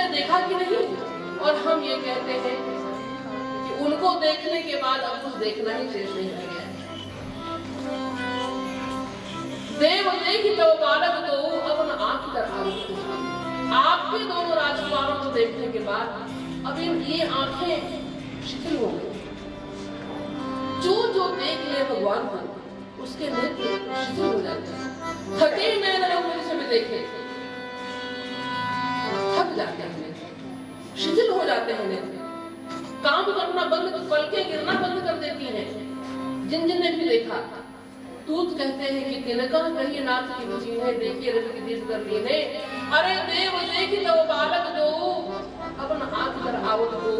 तुमने देखा कि नहीं? और हम ये कहते हैं कि उनको देखने के बाद अब कुछ देखना ही शेष नहीं रह गया। देव देखी तो बालक तो अपन आंख कर आपके दोनों राजकुमारों को देखने के बाद अब ये आंखें शिथिल हो गई। जो देख ले भगवान को उसके नेत्र शिथिल हो जाते हैं। थके नैन लोग से भी देखे थक जाते हैं, शिथिल हो जाते हैं नेत्र, काम करना बंद, पलकें गिरना बंद कर देती हैं। जिन जिन ने भी देखा तूत कहते हैं कि तिनका कहिए नाथ की बुझी है, देखिए रवि की दीप कर लीने। अरे देव देखी तो बालक दो अपन आंख कर आवत दो।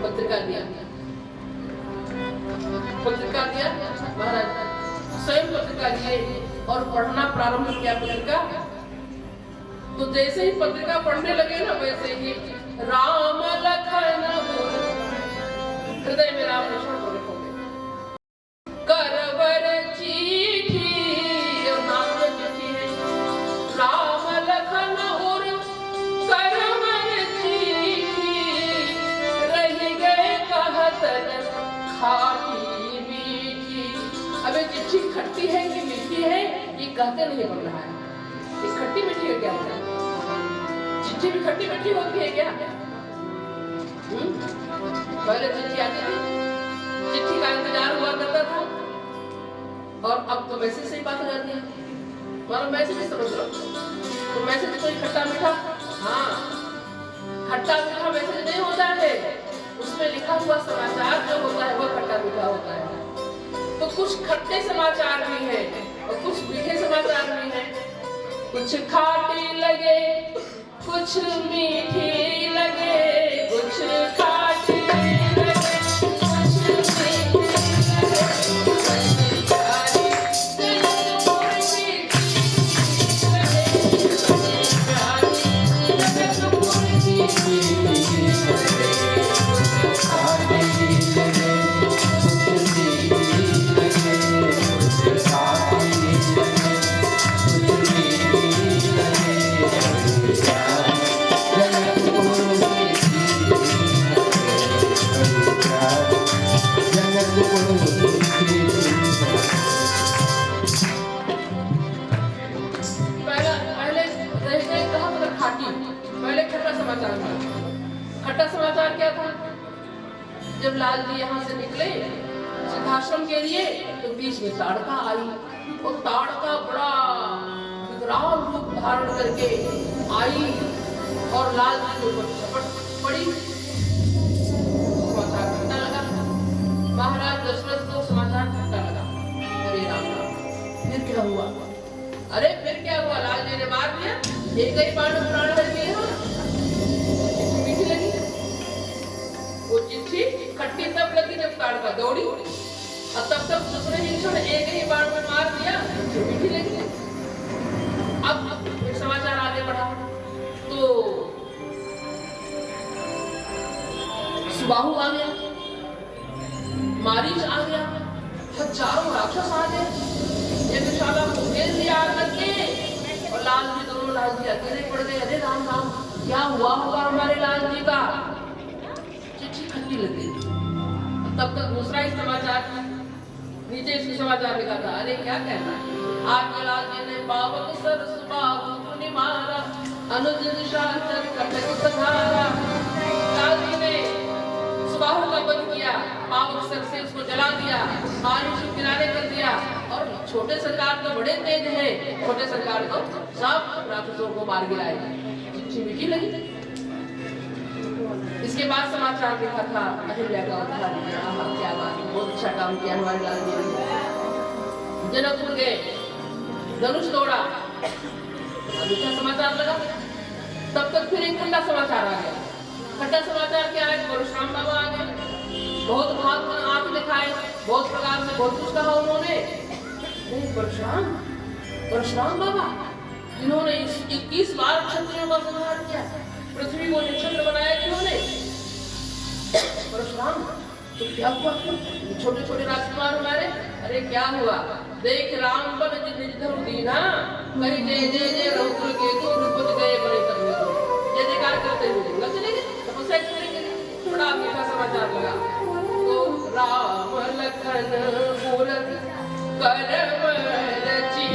पत्रिका दिया महाराज, स्वयं पत्रिका लिए और पढ़ना प्रारंभ किया पत्रिका। तो जैसे ही पत्रिका पढ़ने लगे ना वैसे ही राम लखन हृदय में राम लक्ष्मण प्रकट हो गए। करवर चिट्ठी और नाम की चिट्ठी है, राम लखन और करवर चिट्ठी रही गए कहत खाटी मीठी। अब ये चिट्ठी खट्टी है कि मीठी है ये कहते नहीं बन रहा है। ये खट्टी मीठी है क्या होता है? चिट्ठी भी खट्टी मीठी होती है क्या? पहले चिट्ठी आती थी, चिट्ठी का इंतजार हुआ करता था और अब तो मैसेज से ही बात हो जाती है। मानो मैसेज ही समझ लो, तो मैसेज कोई खट्टा मीठा, हाँ खट्टा मीठा मैसेज नहीं होता है, उसमें लिखा हुआ समाचार जो होता है वो खट्टा मीठा होता है। तो कुछ खट्टे समाचार भी हैं और कुछ मीठे समाचार भी हैं। कुछ खाटी लगे कुछ मीठी लगे, कुछ खाटी लगे कुछ मीठी जब लाल जी यहाँ से निकले सिद्धाश्रम के लिए तो बीच में ताड़का आई और ताड़का बड़ा विकराल रूप धारण करके आई और लाल जी के ऊपर झपट पड़ी। समाचार खट्टा लगा, महाराज दशरथ को समाचार खट्टा लगा। अरे राम राम, फिर क्या हुआ? अरे फिर क्या हुआ? लाल जी ने मार दिया, एक ही बाण में प्राण रह गए। मीठी लगी वो चिट्ठी, खट्टी तब लगी जब ताड़का दौड़ी और तब तक दूसरे ही क्षण एक ही बाण में मार दिया, मीठी लगी। अब फिर समाचार आगे बढ़ा तो सुबाहु आ गया, मारीच आ गया, हजारों राक्षस आ गए, ये विशाला को घेर लिया आकर के और लाल जी दोनों लाल जी अकेले पड़ गए। अरे राम राम, क्या हुआ होगा हमारे लाल जी का? खट्टी लगी। तब तक दूसरा ही समाचार नीचे इसका समाचार लिखा था। अरे क्या कहना है, आपके लाल जी ने पावक सर सुबाहु निमारा, अनुज निशाचर कटक सधारा। लाल जी ने सुबाहु का वध किया, पावक सर से उसको जला दिया, पानी से किनारे कर दिया। और छोटे सरकार तो बड़े तेज है, छोटे सरकार तो सब राक्षसों को मार गिराए। चिट्ठी मीठी लगी। इसके बाद समाचार लिखा था अहिल्या का उद्धार किया। क्या बात, बहुत अच्छा काम किया हमारे लाल जी ने। जनकपुर गए, धनुष तोड़ा, अच्छा समाचार लगा। तब तक फिर एक ठंडा समाचार आ गया। ठंडा समाचार क्या है? परशुराम बाबा आ गए, बहुत भाग कर आंख दिखाए, बहुत प्रकार से बहुत कुछ कहा उन्होंने। परशुराम बाबा जिन्होंने 21 बार क्षत्रियों का संहार किया, पृथ्वी को निक्षत्र बनाया जिन्होंने, परशुराम तो क्या हुआ? छोटे छोटे राजकुमार हमारे, अरे क्या हुआ? देख राम बल निज धनु दीना, कहीं जय जय जय रघुकुल केतु द्रुपद गए बड़े तब जय जयकार करते हुए जंगल चले गए, तपस्या करेंगे। बड़ा मीठा समाचार लगा। तो राम लखन मूरत करम रची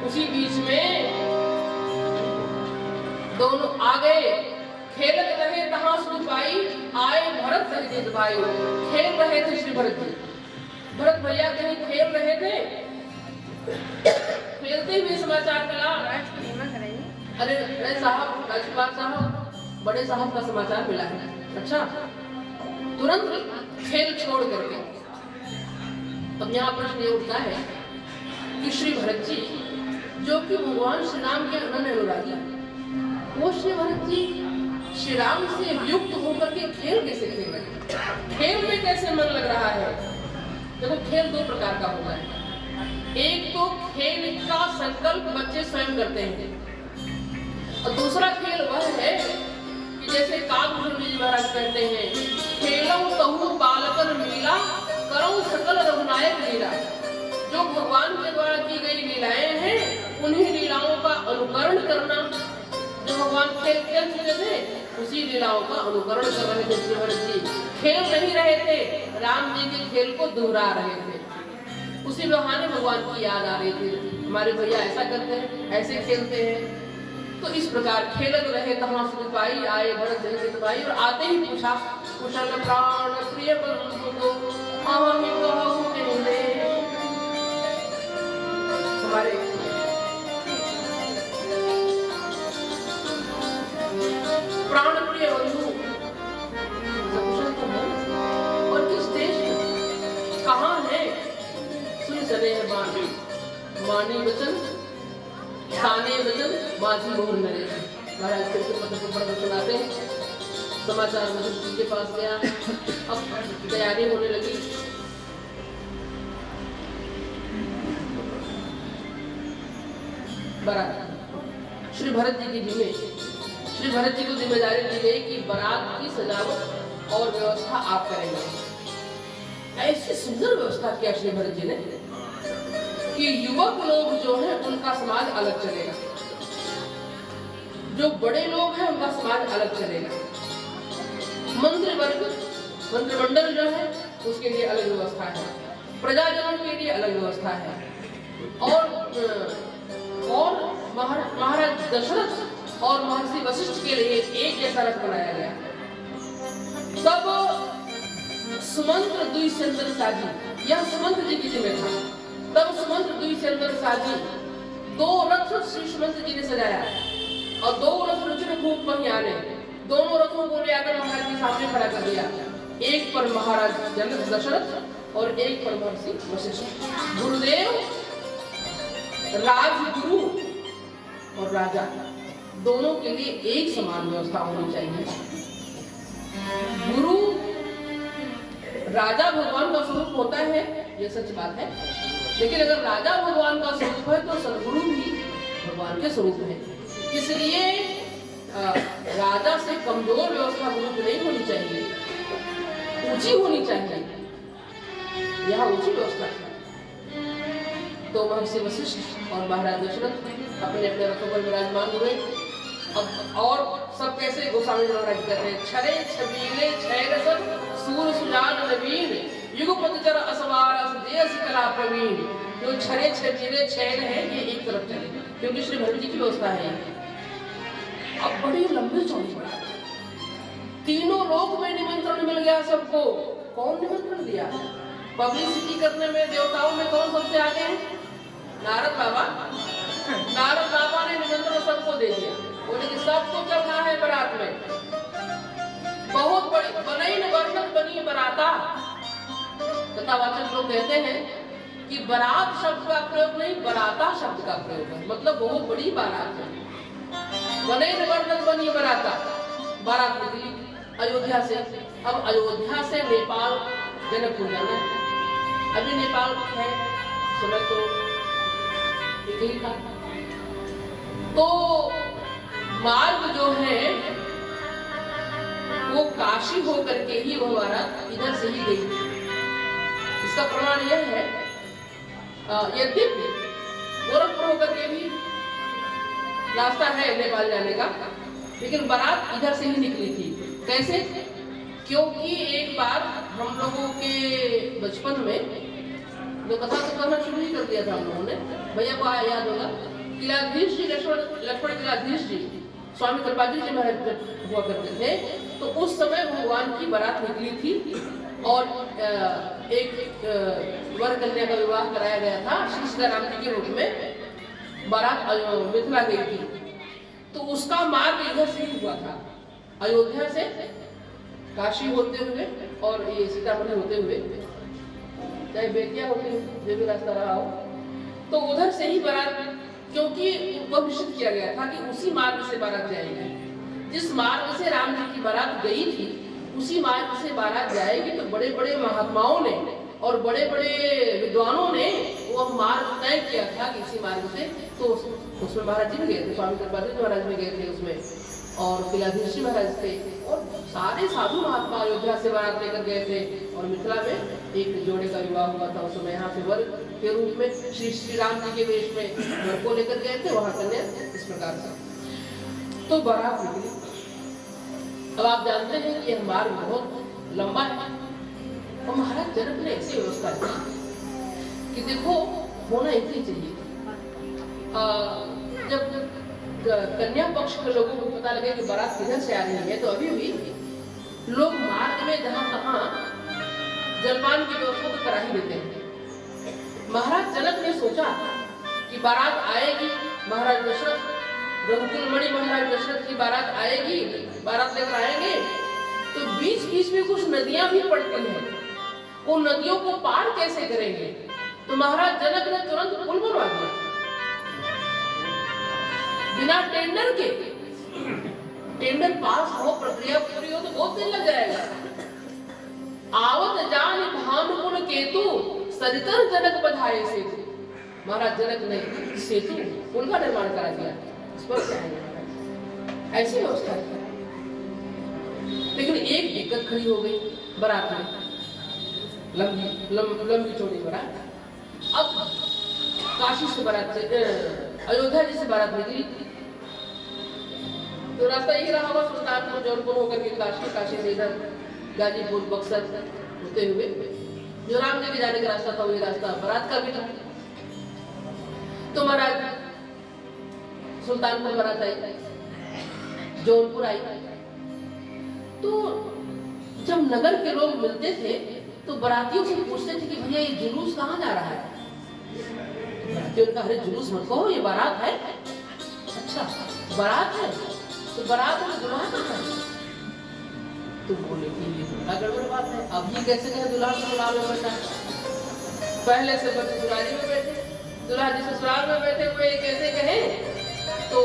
उसी बीच में दोनों आगे खेलत रहे तहां सुपाई आए भरत सहित भाई। खेल रहे थे श्री भरत जी, भरत भैया कहीं खेल रहे थे, खेलते हुए समाचार मिला। अरे साहब, राजपाल साहब, बड़े साहब का समाचार मिला है। अच्छा, तुरंत खेल छोड़ करके अब यहाँ प्रश्न ये उठता है कि श्री भरत जी जो कि भगवान श्री राम के अनन्य अनुरागी, वो श्री भरत जी श्री राम से युक्त होकर के खेल कैसे खेल रहे हैं? खेल में कैसे मन लग रहा है? देखो, खेल दो प्रकार का होता है। एक तो खेल का संकल्प बच्चे स्वयं करते हैं, और दूसरा खेल वह है कि जैसे काव्य जी महाराज कहते हैं, खेलों तहु बालकन मीला करो सकल रघुनायक लीला। जो भगवान के द्वारा की गई लीलाएं हैं, उन्हीं लीलाओं का अनुकरण करना। जो भगवान खेल खेल चुके थे, उसी लीलाओं का अनुकरण कर रहे थे श्री भरत जी। खेल नहीं रहे थे, राम जी के खेल को दोहरा रहे थे। उसी बहाने भगवान की याद आ रही थी, हमारे भैया ऐसा करते हैं, ऐसे खेलते हैं। तो इस प्रकार खेलत रहे तहां सुपाई आए भरत सहित भाई। और आते ही पूछा, कुशल प्राण प्रिय बंधु को हम कहूं कहले। हमारे प्राण प्रिय बंधु और किस देश में कहाँ है? सुन सने है मानी मानी वचन ताने वचन माझी मोहन नरेश। महाराज फिर से पत्र को पढ़कर सुनाते हैं। समाचार वशिष्ठ जी के पास गया, अब तैयारी होने लगी। बारात श्री भरत जी की जिम्मे श्री भरत जी को जिम्मेदारी दी गई कि बारात की सजावट और व्यवस्था आप करेंगे। ऐसी सुंदर व्यवस्था किया श्री भरत जी ने कि युवक लोग जो हैं उनका समाज अलग चलेगा, जो बड़े लोग हैं उनका समाज अलग चलेगा, मंत्री वर्ग मंत्रिमंडल जो है उसके लिए अलग व्यवस्था है, प्रजाजनों के लिए अलग व्यवस्था है, और महाराज दशरथ और महर्षि वशिष्ठ के लिए एक जैसा रथ बनाया गया। तब सुमंत्र द्विसेंद्र साजी, यह सुमंत्र जी की जिम्मे था। तब सुमंत्र द्विसेंद्र साजी दो रथ श्री सुमंत्र जी ने सजाया और दो रथ रुचिर खूब पहियाने, दोनों रथों को ले आकर महाराज के सामने खड़ा कर दिया। एक पर महाराज दशरथ और एक पर महर्षि वशिष्ठ। गुरुदेव, राजगुरु और राजा दोनों के लिए एक समान व्यवस्था होनी चाहिए। गुरु राजा भगवान का स्वरूप होता है, यह सच बात है, लेकिन अगर राजा भगवान का स्वरूप है तो सदगुरु भी भगवान के स्वरूप है। इसलिए राजा से कमजोर व्यवस्था गुरु की नहीं होनी चाहिए, ऊंची होनी चाहिए। यहाँ ऊंची व्यवस्था है। तो महर्षि वशिष्ठ और महाराज दशरथ अपने अपने रथों पर विराजमान हुए। अब और सब कैसे गोस्वामी महाराज कर रहे हैं, छरे छबीले छय रसम सूर सुजान नवीन युगपति चर असवार असदेश कला प्रवीण। जो छरे छबीले छयन है ये एक तरफ चले, क्योंकि श्री भरत जी की व्यवस्था है। अब बड़ी लंबी चौड़ी बात, तीनों लोक में निमंत्रण मिल गया सबको। कौन निमंत्रण दिया? पब्लिसिटी करने में देवताओं में कौन सबसे आगे है? नारद बाबा। नारद बाबा ने निमंत्रण सबको दे दिया, बोले कि सबको चलना है बारात में। बहुत बड़ी बनई वर्णन बनी बराता। कथावाचक लोग कहते हैं कि बारात शब्द का प्रयोग नहीं, बराता शब्द का प्रयोग है, मतलब बहुत बड़ी बारात है। बने वर्णन बनी बराता, बारात निकली अयोध्या से। अब अयोध्या से नेपाल जनकपुर जाना है। अभी नेपाल है समय तो एक ही था, तो मार्ग जो है वो काशी होकर के ही वह बारात इधर से ही गई। इसका प्रमाण यह है, यद्यपि गोरखपुर होकर के भी रास्ता है नेपाल जाने का, लेकिन बारात इधर से ही निकली थी। कैसे? क्योंकि एक बार हम लोगों के बचपन में जो कथा तो करना शुरू ही कर दिया था हम लोगों ने, भैया को याद होगा, किलाधीश जी लक्ष्मण किलाधीश जी स्वामी कृपाजी जी महाराज हुआ करते थे, तो उस समय भगवान की बारात निकली थी और एक वर कन्या का विवाह कराया गया था श्री सीताराम जी के रूप में। बारात मिथिला गई थी, तो उसका मार्ग इधर से ही हुआ था, अयोध्या से काशी होते हुए और ये सीतामढ़ी होते हुए, चाहे बेतिया होते हुए जो भी रास्ता रहा हो, तो उधर से ही बारात, क्योंकि वह निश्चित किया गया था कि उसी मार्ग से बारात जाएगी। जिस मार्ग से राम जी की बारात गई थी उसी मार्ग से बारात जाएगी। तो बड़े बड़े महात्माओं ने और बड़े बड़े विद्वानों ने वह मार्ग तय किया था कि इसी मार्ग से, तो उसमें महाराज जी भी गए थे, स्वामी कृपाजी महाराज भी गए थे उसमें, और किलाधीश जी महाराज थे, और सारे साधु महात्मा अयोध्या से बारात लेकर गए थे। और मिथिला में एक जोड़े का विवाह हुआ था उस समय, यहाँ से वर के रूप में श्री राम जी के वेश में वर को लेकर गए थे, वहां कन्या इस प्रकार से तो बारात निकली। अब आप जानते हैं कि यह मार्ग बहुत लंबा है, और महाराज जनक ने ऐसी व्यवस्था की कि देखो होना इतनी चाहिए। जब कन्या पक्ष के लोगों को पता लगे कि बारात किधर से आ रही है, तो अभी भी लोग मार्ग में जहां तहां जलपान की व्यवस्था तो करा ही देते हैं। महाराज जनक ने सोचा कि बारात आएगी, महाराज दशरथ, रघुकुल मणि महाराज दशरथ की बारात आएगी, बारात लेकर आएंगे, तो बीच बीच में कुछ नदियां भी पड़ती हैं, उन नदियों को पार कैसे करेंगे? तो महाराज जनक ने तुरंत पुल बनवा दिया बिना टेंडर के। टेंडर पास हो, प्रक्रिया पूरी हो तो बहुत दिन लग जाएगा। आवत जान भानुकुल केतु सरितर जनक बधाए सेतु। महाराज जनक ने सेतु पुल का निर्माण करा दिया, इस पर क्या है महाराज, ऐसी व्यवस्था की। लेकिन एक दिक्कत खड़ी हो गई बारात में, लंबी चौड़ी बारात। अब काशी से बारात से अयोध्या जी से बारात निकली, तो रास्ता यही रहा होगा सुल्तानपुर जौनपुर होकर के काशी, काशी से इधर गाजीपुर बक्सर होते हुए जो राम जी के जाने का रास्ता था, वही रास्ता बारात का भी था। तो महाराज सुल्तानपुर बारात आई, जौनपुर आई, तो जब नगर के लोग मिलते थे तो बारातियों से पूछते थे कि भैया ये जुलूस कहाँ जा रहा है? उनका अरे जुलूस मत कहो, ये बारात है। अच्छा बारात है, तो बारात में दुल्हा कहाँ है? तो बोले कि ये दुल्हा गड़बड़ बात है, अब ये कैसे कहे दुल्हा ससुराल में बैठा है? पहले से ससुराली में बैठे, दुल्हा जी ससुराल में बैठे हुए कैसे कहे? तो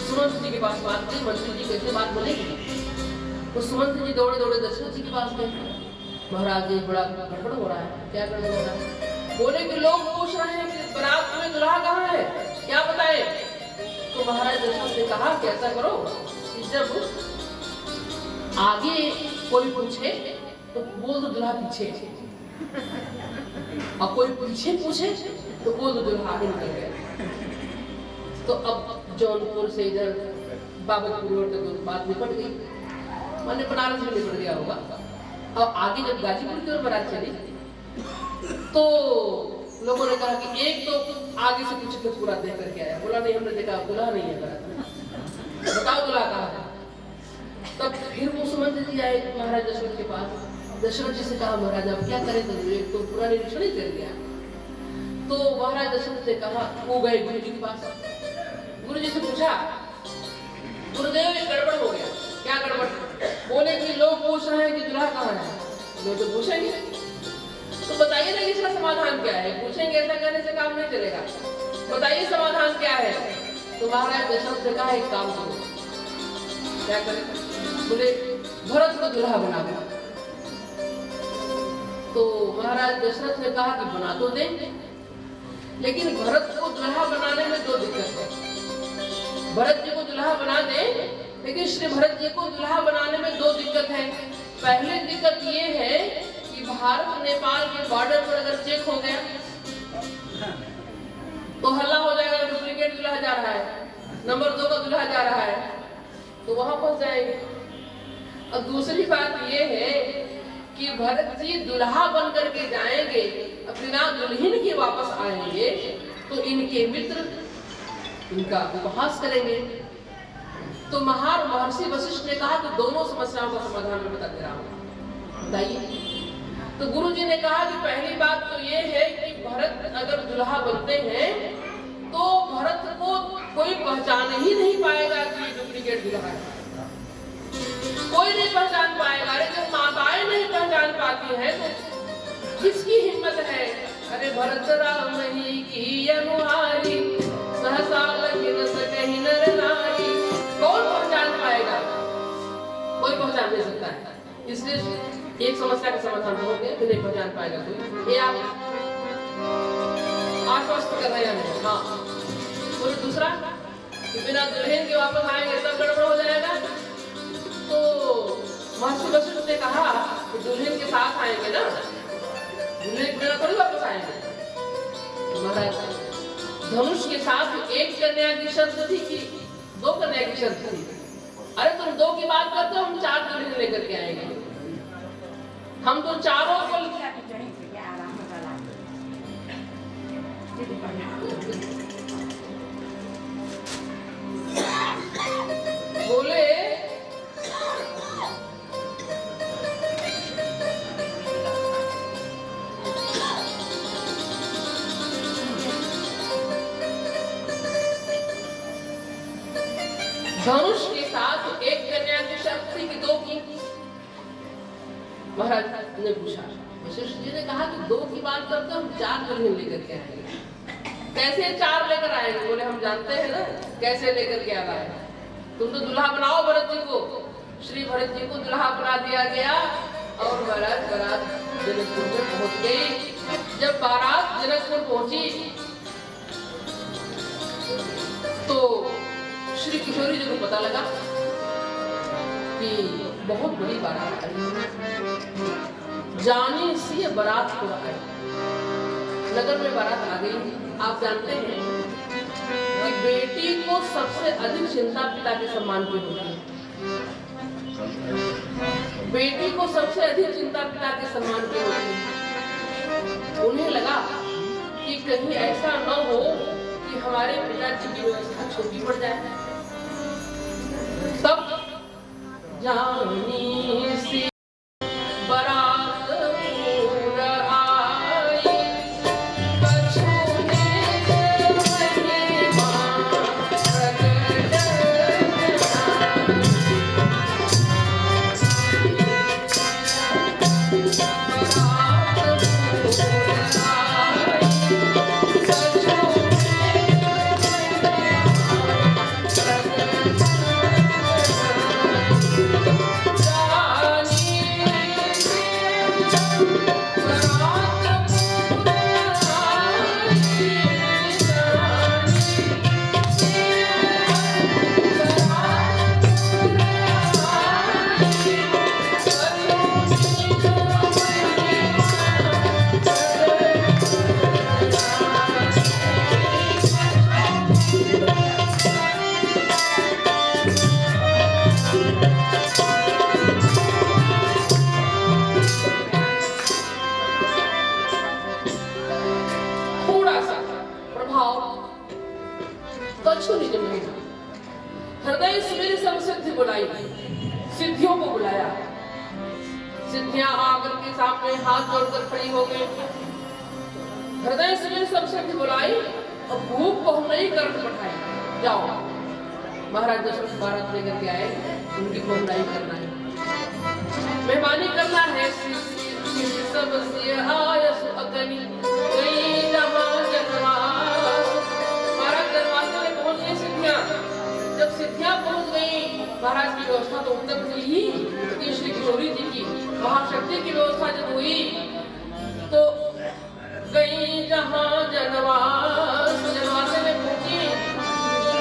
सुमंत जी के पास बात की, मंत्री जी कैसे बात बोलेगी? तो सुमंत जी दौड़े दौड़े दशरथ जी के पास गए, महाराज जी बड़ा गड़बड़ हो रहा है। क्या गड़बड़ हो रहा है? बोले कि लोग पूछ रहे हैं कि बारात में दुल्हा कहाँ है, क्या बताए? तो महाराज दशरथ ने कहा कि ऐसा करो कि जब आगे कोई पूछे तो बोल दो दुल्हा पीछे, और कोई पीछे पूछे तो बोल दो दुल्हा आगे निकल गया। तो अब जौनपुर से इधर बाबतपुर तक बात निपट गई, मैंने बनारस में निपट गया होगा। अब आगे जब गाजीपुर की ओर बारात चली तो लोगों ने कहा कि एक तो आगे से पूछे तो पूरा देख करके आया, बोला नहीं हमने देखा, दुल्हा नहीं है बारात में, बताओ दुल्हा कहाँ है? तब फिर वो सुमंत जी आए महाराज दशरथ के पास, दशरथ जी से कहा महाराज अब क्या करें, तो एक तो पूरा निरीक्षण ही कर गया। तो महाराज दशरथ ने कहा, वो गए गुरु जी के पास, गुरु जी से पूछा गुरुदेव ये गड़बड़ हो गया। क्या गड़बड़? बोले कि लोग पूछ रहे हैं कि दुल्हा कहाँ है। लोग तो पूछेंगे, तो बताइए ना इसका समाधान जाएगी। पूछेंगे ऐसा करने से काम नहीं चलेगा, बताइए समाधान क्या है। तो महाराज दशरथ ने कहा एक काम करो, क्या करें? बोले भरत को दुल्हा बना दो। तो महाराज दशरथ ने कहा कि बना तो दें, लेकिन भरत को दुल्हा बनाने में दो दिक्कत है। भरत जी को दुल्हा बना दें, लेकिन श्री भरत जी को दुल्हा बनाने में दो दिक्कत है। पहले दिक्कत ये है कि भारत नेपाल के बॉर्डर पर अगर चेक हो गया तो हल्ला हो जाएगा, डुप्लीकेट दुल्हा जा रहा है, नंबर 2 का दुल्हा जा रहा है, तो वहां फंस जाएंगे। और दूसरी बात ये है कि भरत जी दुल्हा बन करके जाएंगे, बिना दुल्हन के वापस आएंगे, तो इनके मित्र इनका उपहास करेंगे। तो महर्षि वशिष्ठ ने कहा कि दोनों समस्याओं का समाधान मैं बता दे रहा हूँ, बताइए। तो गुरु जी ने कहा कि पहली बात तो ये है कि भरत अगर दुल्हा बनते हैं तो भरत को कोई पहचान ही नहीं पाएगा कि डुप्लीकेट दुल्हा है, कोई नहीं पहचान पाएगा। अरे जब माताएं नहीं पहचान पाती हैं तो किसकी हिम्मत है? अरे भरत राम ही की अनुहारी, सहसा लगी न सकहि नर नारी, कौन पहचान पाएगा? कोई पहचान नहीं सकता है। इसलिए एक समस्या का समाधान हो गया कि नहीं पहचान पाएगा कोई। ये आप आश्वस्त कर रहे हैं। हाँ, और दूसरा कि बिना दुल्हन के वापस आएंगे तब गड़बड़ हो जाएगा। तो महर्षि वशिष्ठ ने कहा कि दुल्हन के साथ आएंगे ना, दुल्हन के बिना थोड़ी वापस आएंगे। महाराज धनुष के साथ एक कन्या की शर्त थी कि 2 कन्या की शर्त थी। अरे तुम 2 की बात करते हो, हम 4 दुल्हन लेकर के आएंगे। हम तो चारों को बोले धनुष के साथ एक कन्या की शर्त थी कि 2 की। महाराज ने पूछा, वशिष्ठ जी ने कहा कि 2 की बात करते हम 4 दुल्हन लेकर के आएंगे। कैसे 4 लेकर आएंगे? बोले हम जानते हैं ना कैसे लेकर के आना है। तुम तो दुल्हा बनाओ भरत जी को। श्री भरत जी को दुल्हा बना दिया गया और बारात जनकपुर में पहुंच गई। जब बारात जनकपुर पहुंची तो श्री किशोरी जी को पता लगा कि बहुत बड़ी बारात आई, जाने से बारात को आई। नगर में बारात आ गई। आप जानते हैं कि बेटी को सबसे अधिक चिंता पिता के सम्मान की होती है। बेटी को सबसे अधिक चिंता पिता के सम्मान की होती है। उन्हें लगा कि कहीं ऐसा न हो कि हमारे पिताजी की व्यवस्था छोटी पड़ जाए। तब जानी सी बारात पूर आई, कछुने महिमा प्रगट हृदय से मेरी सब सिद्धि बुलाई, सिद्धियों को बुलाया। सिद्धियां आकर के सामने हाथ जोड़कर खड़ी हो गई। हृदय से मेरी सब सिद्धि बुलाई और भूख को हम नहीं कर बैठाई। जाओ, महाराज दशरथ बारात लेकर के आए, उनकी बहुराई करना है, मेहमानी करना है। सब से आयस अगनी गई व्यवस्था तो तब हुई ही, लेकिन श्री किशोरी जी की महाशक्ति की व्यवस्था जब हुई तो गई जहाँ जनवास, जनवास में पहुंची,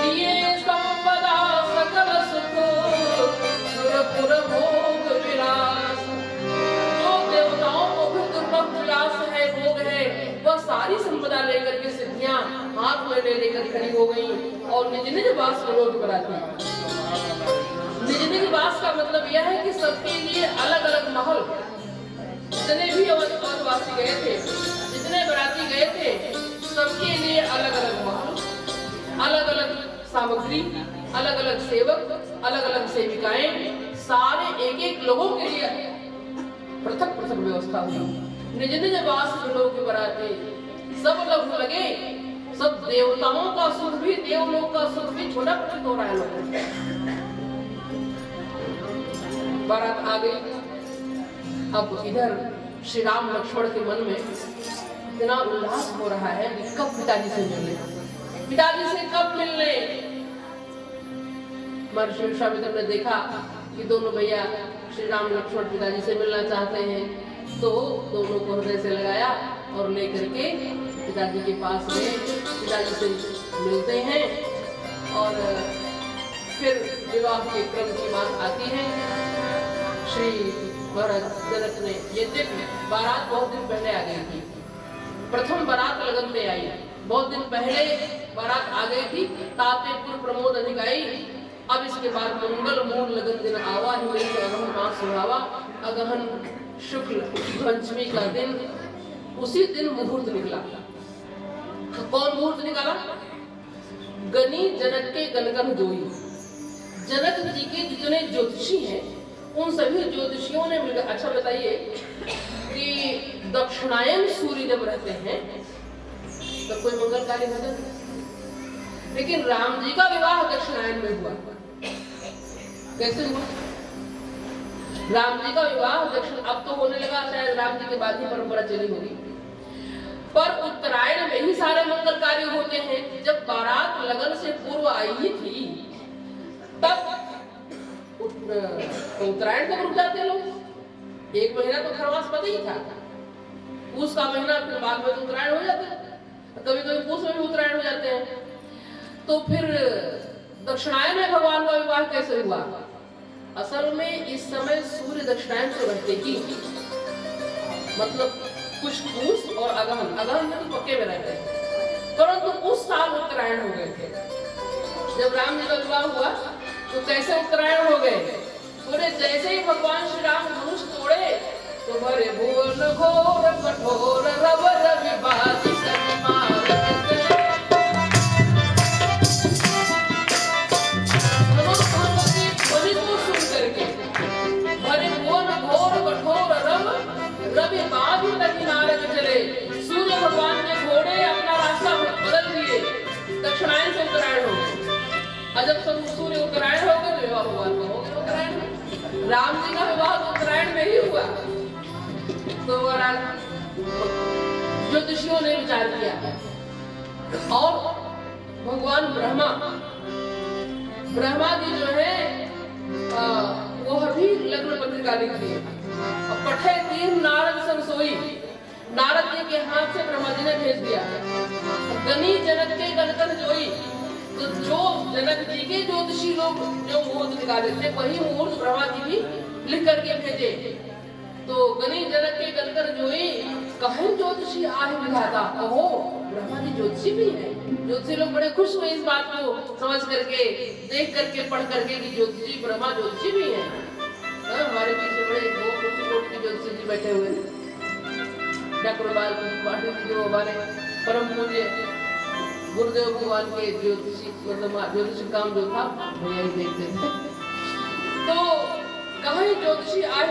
लिए संपदा सकल सुख, सुरपुर भोग विलास। जो देवताओं को भी दुर्लभ विलास है, भोग है, वह सारी संपदा लेकर के सिद्धियां हाथ में ले लेकर खड़ी हो गई और निज निज वास विरोध कराती। निज निज वास का मतलब यह है कि सबके लिए अलग अलग महल, जितने भी अवधवासी गए थे, जितने बराती गए थे, सबके लिए अलग अलग महल, अलग अलग सामग्री, अलग अलग सेवक, अलग अलग सेविकाएं, सारे एक एक लोगों के लिए पृथक पृथक व्यवस्था हुई। निज निज वास लोग के बराते सब लोग लगे, सब देवताओं का सुख भी, देवलोक का सुख भी छोटा प्रतीत हो रहा है लोगों को। बारात आ गई। अब इधर श्री राम लक्ष्मण के मन में इतना उल्लास हो रहा है कि कब पिताजी से मिलने, पिताजी से कब मिलने। महर्षि विश्वामित्र ने देखा कि दोनों भैया श्री राम लक्ष्मण पिताजी से मिलना चाहते हैं, तो दोनों को हृदय से लगाया और लेकर के पिताजी के पास गए, पिताजी से मिलते हैं। और फिर विवाह के क्रम की बात आती है। श्री महाराज जनक ने, यद्यपि बारात बहुत दिन पहले आ गई थी, प्रथम बारात लगन में आई, बहुत दिन पहले बारात आ गई थी, ताते पुर प्रमोद अधिक आई। अब इसके बाद मंगल मूल लगन दिन आवा, हिमेश अगहन मास सुहावा, अगहन शुक्ल पंचमी का दिन, उसी दिन मुहूर्त निकला। कौन मुहूर्त निकाला? गनी जनक के गणगण जोई। जनक जी के जितने ज्योतिषी हैं उन सभी ज्योतिषियों ने मिलकर, अच्छा बताइए कि दक्षिणायन सूर्य जब रहते हैं तब कोई मंगल कार्य होता है, लेकिन राम जी का विवाह दक्षिणायन में हुआ। कैसे हुआ? राम जी का विवाह दक्षिण, अब तो होने लगा, शायद राम जी के बाद ही परंपरा चली होगी, पर उत्तरायण में ही सारे मंगल कार्य होते हैं। जब बारात लगन से पूर्व आई ही थी तब उत्तरायण कब रुक जाते लोग? एक महीना तो खरवास पता ही था, पूस का महीना, फिर बाद में तो उत्तरायण हो जाते हैं, कभी कभी पूस में भी उत्तरायण हो जाते हैं। तो फिर दक्षिणायन में भगवान का विवाह कैसे हुआ? असल में इस समय सूर्य दक्षिणायन को रहते ही, मतलब कुछ पूस और अगहन, अगहन में तो पक्के में रहते हैं, परंतु उस साल उत्तरायण हो गए थे। जब राम जी का विवाह हुआ तो कैसे उत्तरायण हो गए? बोले जैसे ही भगवान श्री राम धनुष तोड़े तो भरे भुवन घोर कठोर रव रवि बाजी सभी मार। ध्वनि को सुन करके भरे भुवन घोर कठोर रव रवि बाजी तक नारद चले। सूर्य भगवान ने घोड़े अपना रास्ता बदल दिए, दक्षिणायन से उत्तरायण हो गए। जब सब सूर्य उत्तरायण हो गए तो विवाह भगवान का हो गया उत्तरायण। राम जी का विवाह तो उत्तरायण में ही हुआ। तो ज्योतिषियों ने विचार किया और भगवान ब्रह्मा जी जो है वो भी लग्न पत्रिका लिख दिए और पठे तीन नारद संसोई, नारद जी के हाथ से ब्रह्मा जी ने भेज दिया। गनी जनक के गणगण जोई, तो जो जनक जी के ज्योतिषी लोग जो मुहूर्त निकाले थे वही मुहूर्त ब्रह्मा जी भी लिख करके भेजे। तो गनी जनक के गणगण जोई, कहीं ज्योतिषी आहि विधाता, ओहो ब्रह्मा जी ज्योतिषी भी है। ज्योतिषी लोग बड़े खुश हुए इस बात को समझ करके, देख करके, पढ़ करके कि ज्योतिषी ब्रह्मा ज्योतिषी भी है। हमारे बीच में बड़े कोटि के ज्योतिषी जी बैठे हुए हैं। डॉक्टर बाल पाटिल जो हमारे परम पूज्य गुरुदेव भगवान के ज्योतिषी, मतलब ज्योतिषी काम जो था वो यही देखते थे। तो कहा ज्योतिषी आज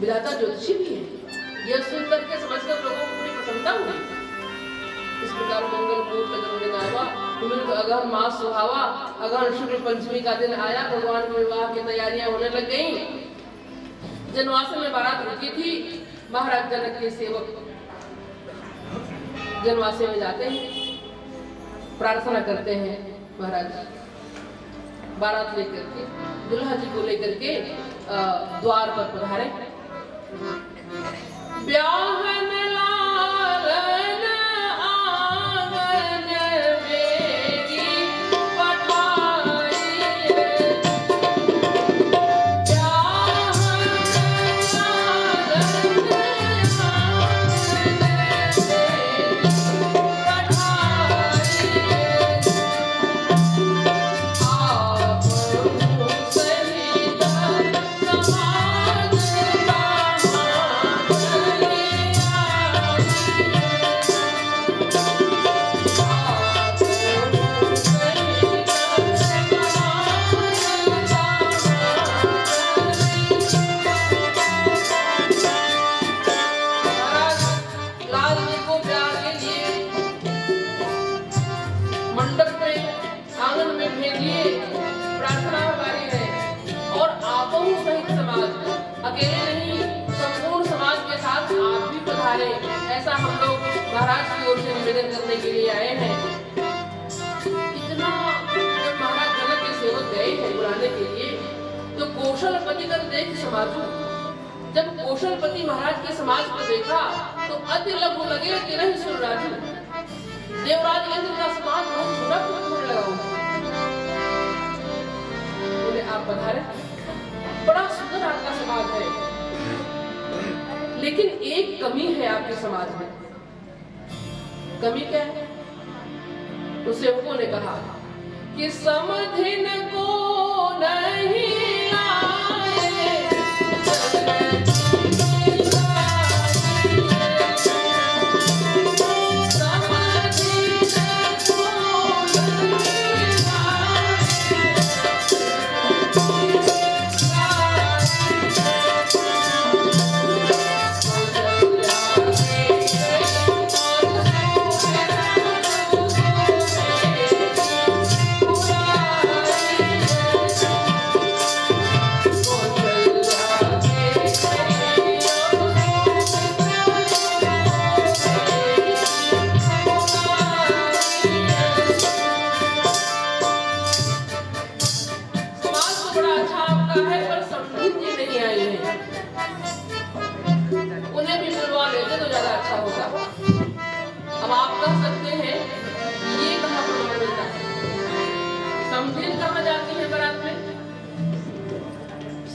विधाता ज्योतिषी भी है। यह सुन करके समझकर लोगों को बड़ी प्रसन्नता हुई। इस प्रकार मंगल मूल लगन दिन आवा, अगहन मास सुहावा, अगहन शुक्ल पंचमी का दिन आया, भगवान के विवाह की तैयारियां होने लग गईं। जनवासन में बारात रुकी थी। महाराज जनक के सेवक जनवासे में जाते हैं, प्रार्थना करते हैं, महाराज बारात लेकर के दुल्हा जी को लेकर के द्वार पर पधारे। ब्याहन लालन आंगन मेरी पठाई, ब्याहन लालन आंगन मेरी पठाई, आप सहित समाज अकेले नहीं, संपूर्ण समाज के साथ आप भी पधारे, ऐसा हम लोग महाराज की ओर से निवेदन करने के लिए आए हैं। इतना जब महाराज जनक के सेवक गए हैं बुलाने के लिए, तो कौशलपति कर देख समाजू, जब कौशलपति महाराज के समाज को देखा तो अति लघु लगे कि नहीं सुन राजू, देवराज इंद्र का समाज बहुत छोटा होने लगा। बोले आप पधारे, बड़ा सुंदर आपका समाज है, लेकिन एक कमी है आपके समाज में। कमी क्या है? तो सेवकों ने कहा कि समधिन को नहीं लाए,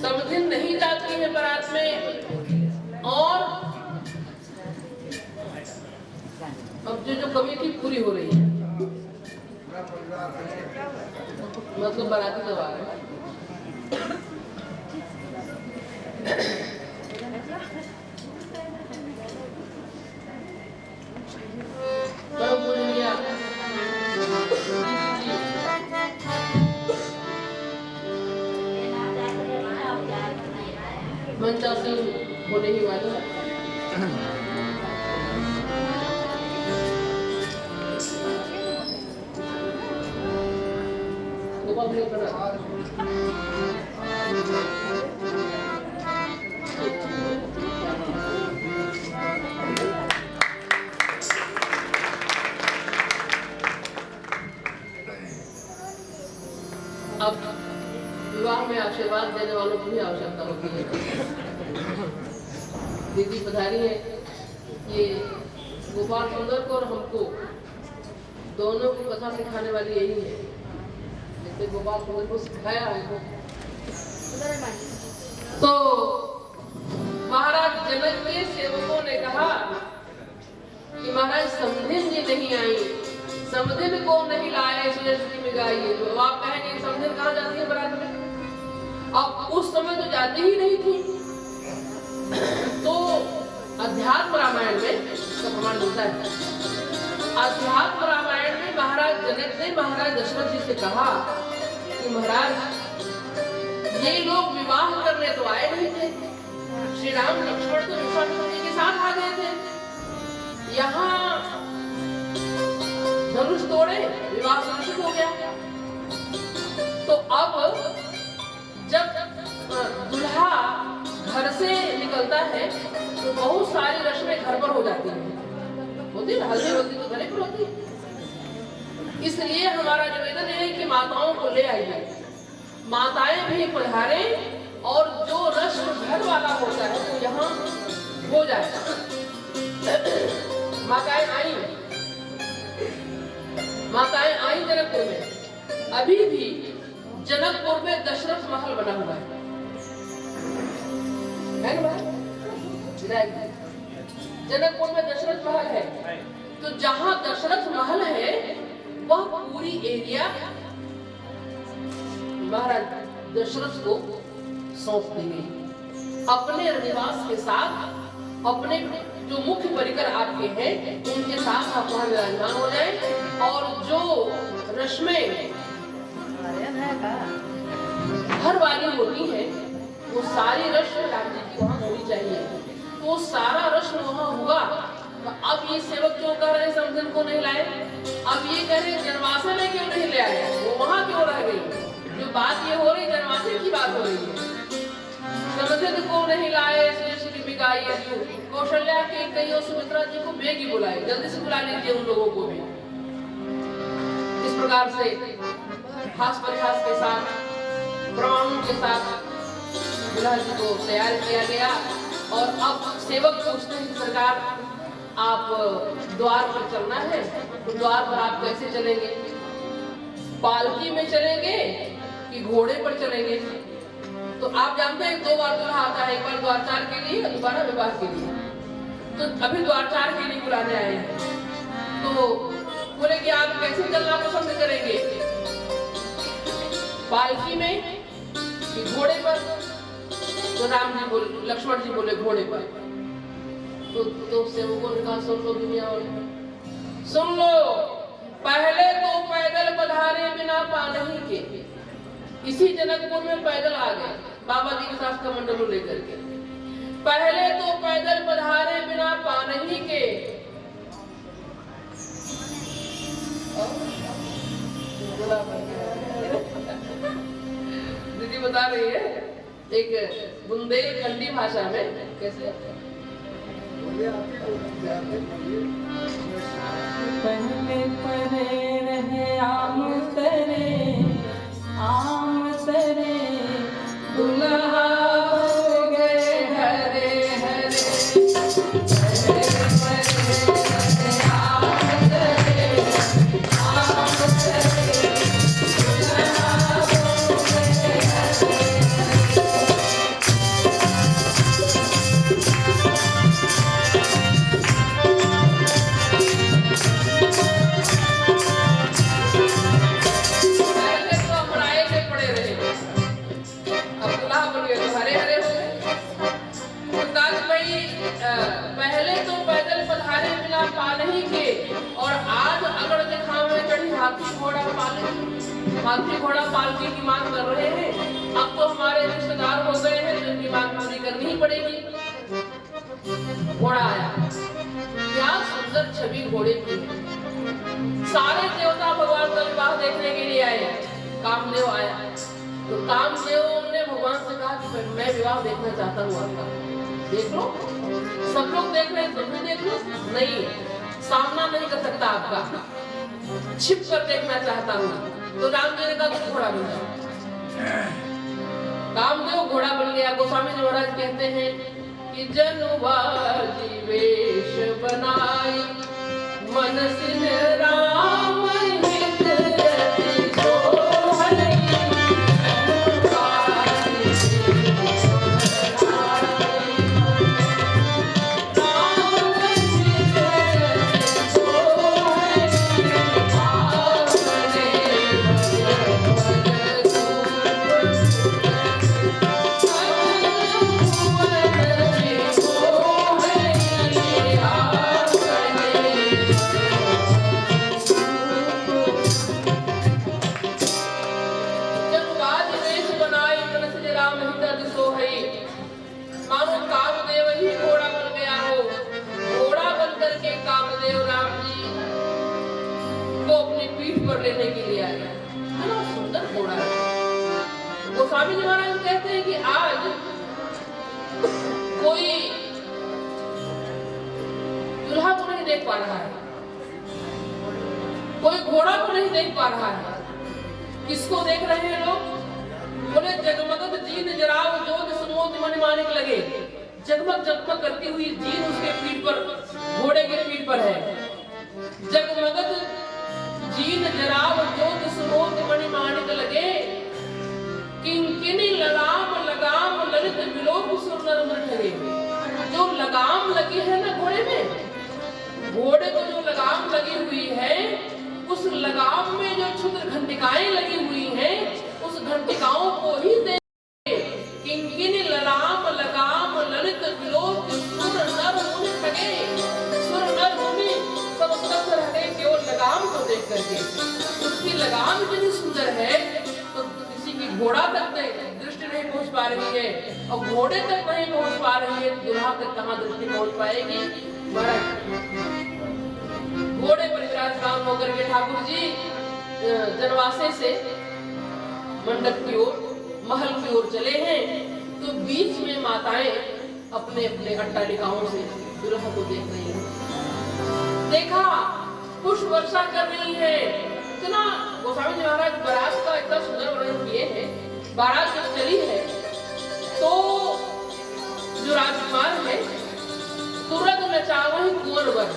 समधिन नहीं जाती है बारात में। और अब जो कमी थी पूरी हो रही है, मतलब बाराती तो आ रहे मंचासी होने ही वाली है। अब विवाह में आशीर्वाद देने वालों की भी आवश्यकता होती है। दीदी पधारी है, ये गोपाल सुंदर को और हमको दोनों को कथा सिखाने वाली यही है, जैसे गोपाल सुंदर को सिखाया हमको। तो महाराज जनक के सेवकों ने कहा कि महाराज समधिन जी नहीं आई, समधिन को नहीं लाए, सुयश्री में गाइए। तो आप कहेंगे समधिन कहाँ जाती है बारात में? अब उस समय तो जाती ही नहीं थी। तो अध्यात्म रामायण में इसका प्रमाण मिलता है। अध्यात्म रामायण में महाराज जनक ने महाराज दशरथ जी से कहा कि महाराज ये लोग विवाह करने तो आए नहीं थे, श्री राम लक्ष्मण तो विश्वामित्र जी के साथ आ गए थे, यहाँ धनुष तोड़े, विवाह सुनिश्चित हो गया। तो अब जब दूल्हा घर से निकलता है तो बहुत सारी रस्में घर पर हो जाती है, होती है, हल्दी हल्दी तो घरे पर होती है। इसलिए हमारा निवेदन है कि माताओं को ले आइए, माताएं भी पधारे और जो रश्म घर वाला होता है वो यहाँ हो जाएगा। माताएं आई जनकपुर में। अभी भी जनकपुर में दशरथ महल बना हुआ है ना भाई? जनकपुर में दशरथ महल है। तो जहां दशरथ महल है वह पूरी एरिया महाराज दशरथ को सौंप दी गई। अपने निवास के साथ अपने जो मुख्य परिकर आपके हैं उनके साथ आप वहां विराजमान हो जाएं और जो रश्में घर वाली होती है वो सारी रश्म राम जी की वहां होनी चाहिए। तो सारा रश्म वहां हुआ। तो अब ये सेवक क्यों कह रहे हैं समझन को नहीं लाए? अब ये कह रहे जनवासे में क्यों नहीं ले आए? वो वहां क्यों रह गई? जो बात ये हो रही जनवासे की बात हो रही है। समझन को नहीं लाए कौशल्या के कई और सुमित्रा जी को बेगी बुलाए, जल्दी से बुला लीजिए उन लोगों को भी। इस प्रकार से हास परिहास के साथ प्रमाणों के साथ दुल्हा जी को तैयार किया गया। और अब सेवक पूछते हैं कि सरकार आप द्वार पर चलना है तो द्वार पर आप कैसे चलेंगे? पालकी में चलेंगे कि घोड़े पर चलेंगे? तो आप जानते हैं 2 बार दुल्हा आता है, एक बार द्वारचार के लिए और दोबारा विवाह के लिए। तो अभी द्वारचार के लिए बुलाने आए हैं। तो बोले कि आप कैसे चलना पसंद करेंगे, पालकी में कि घोड़े पर? तो राम जी बोले, लक्ष्मण जी बोले घोड़े पर। तो सेवकों ने कहा सुन लो दुनिया वाले, सुन लो, पहले तो पैदल पधारे बिना पालही के। इसी जनकपुर में पैदल आ गए बाबा जी के साथ कमंडलू लेकर के। पहले तो पैदल पधारे बिना पालही के। दीदी बता रही है एक बुंदेलखंडी भाषा में कैसे पहले परे रहे आम तरे दुल्हा हो गए हरे हरे। हाथी घोड़ा पालकी की मांग कर रहे हैं। अब तो हमारे रिश्तेदार हो गए हैं तो इनकी मांग पूरी करनी ही पड़ेगी। घोड़ा आया, क्या सुंदर छवि घोड़े की है। सारे देवता भगवान का विवाह देखने के लिए आए। कामदेव आया तो कामदेव ने भगवान से कहा कि मैं विवाह देखना चाहता हूँ आपका, देख लो। सब लोग देख रहे हैं तुम भी देख लो। नहीं, सामना नहीं कर सकता आपका, छिप कर देखना चाहता हूँ। तो राम जी ने कहा तो घोड़ा बन जाओ। कामदेव घोड़ा बन गया। गोस्वामी जी महाराज कहते हैं कि जनुबाजी वेश बनाई मन सिंह राम हित रति सोहई। लेने के लिए आया। कितना सुंदर घोड़ा है। गोस्वामी जी महाराज कहते हैं कि आज कोई दुल्हा को नहीं देख पा रहा है, कोई घोड़ा को नहीं देख पा रहा है। किसको देख रहे हैं लोग? बोले जगमगत जीन जराव जोत सुमोत मन मानिक लगे। जगमग जगमग करती हुई जीन उसके पीठ पर, घोड़े के पीठ पर है। जगमगत जीन जराव जोत सुमोत मन मानिक लगे। किंकिनी लगाम लगाम ललित विलोक सुर नर मन ठगे। जो लगाम लगी है ना घोड़े में, घोड़े को जो लगाम लगी हुई है, उस लगाम में जो क्षुद्र घंटिकाएं लगी हुई हैं, उस घंटिकाओं को ही दे। किंकिनी लगाम लगाम ललित विलोक सुर नर मुनि ठगे। सुर नर मुनि सब तरफ रह गए केवल लगाम को देख करके। उसकी लगाम इतनी सुंदर है तो किसी की घोड़ा तक दृष्टि नहीं पहुंच पा रही है, और घोड़े तक नहीं पहुंच पा रही है, दुल्हा तक कहां दृष्टि पहुंच पाएगी। घोड़े पर विराजमान होकर के ठाकुर जी जनवासे से मंडप की ओर, महल की ओर चले हैं। तो बीच में माताएं अपने अपने अट्टालिकाओं से दुल्हा को देख रही हैं। देखा, पुष्प वर्षा कर रही है। इतना गोस्वामी जी महाराज बारात का इतना सुंदर वर्णन किए हैं। बारात जब चली है तो जो राजकुमार है, तुरंत नचावही कुंवर वर।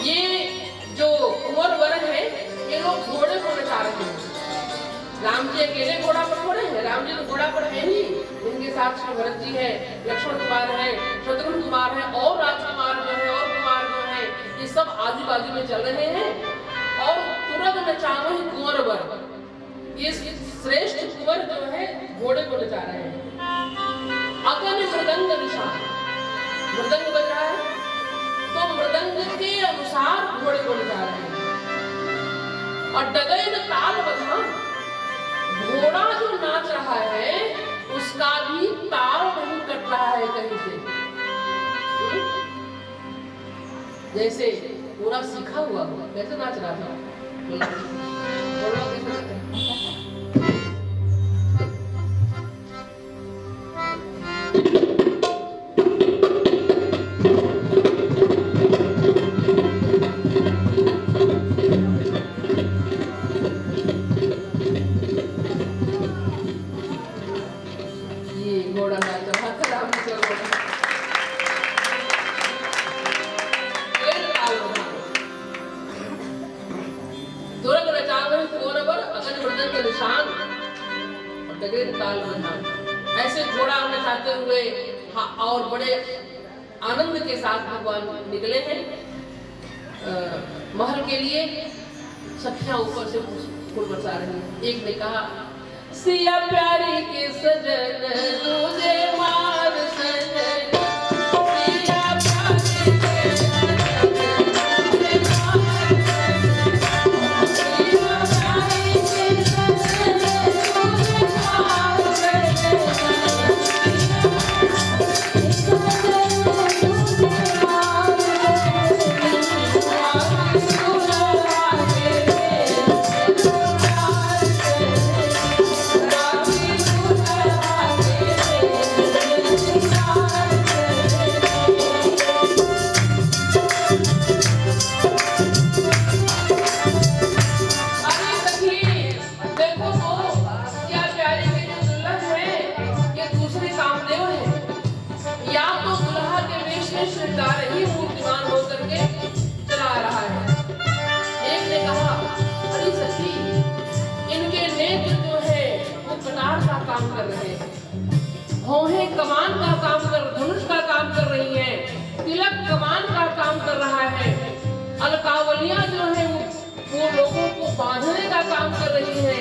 ये जो कुंवर वर है, ये लोग घोड़े को नचा रहे हैं। राम जी अकेले घोड़ा पर थोड़े हैं, राम जी तो घोड़ा पर है ही, इनके साथ श्री भरत जी है, लक्ष्मण कुमार है, शत्रुघ्न कुमार है, और राजकुमार जो है, और कुमार जो है, ये सब आजू बाजू में चल रहे हैं। और तुरंत नचावही कुंवर वर, ये श्रेष्ठ कुंवर जो है घोड़े को नचा रहे हैं। अकन मृदंग निशान, मृदंग बज रहा है तो मृदंग के अनुसार घोड़े को नचा रहे हैं। और डगैन ताल बधान, घोड़ा जो नाच रहा है उसका भी ताल नहीं कट रहा है कहीं से। जैसे पूरा सीखा हुआ हो, कैसे नाच रहा था घोड़ा कैसे नाच रहा? ऐसे घोड़ा नचाते हुए और बड़े आनंद के साथ भगवान निकले हैं महल के लिए। सखियां ऊपर से फूल बरसा रही हैं। एक ने कहा, सिया प्यारी के सजन तुझे मार सजन, सिया प्यारी के सजन तुझे मार सजन, सिया प्यारी के सजन तुझे मार कमान का काम कर, धनुष का काम कर रही है, तिलक कमान का काम कर रहा है, अलकावलियां जो है वो लोगों को बांधने का काम कर रही है।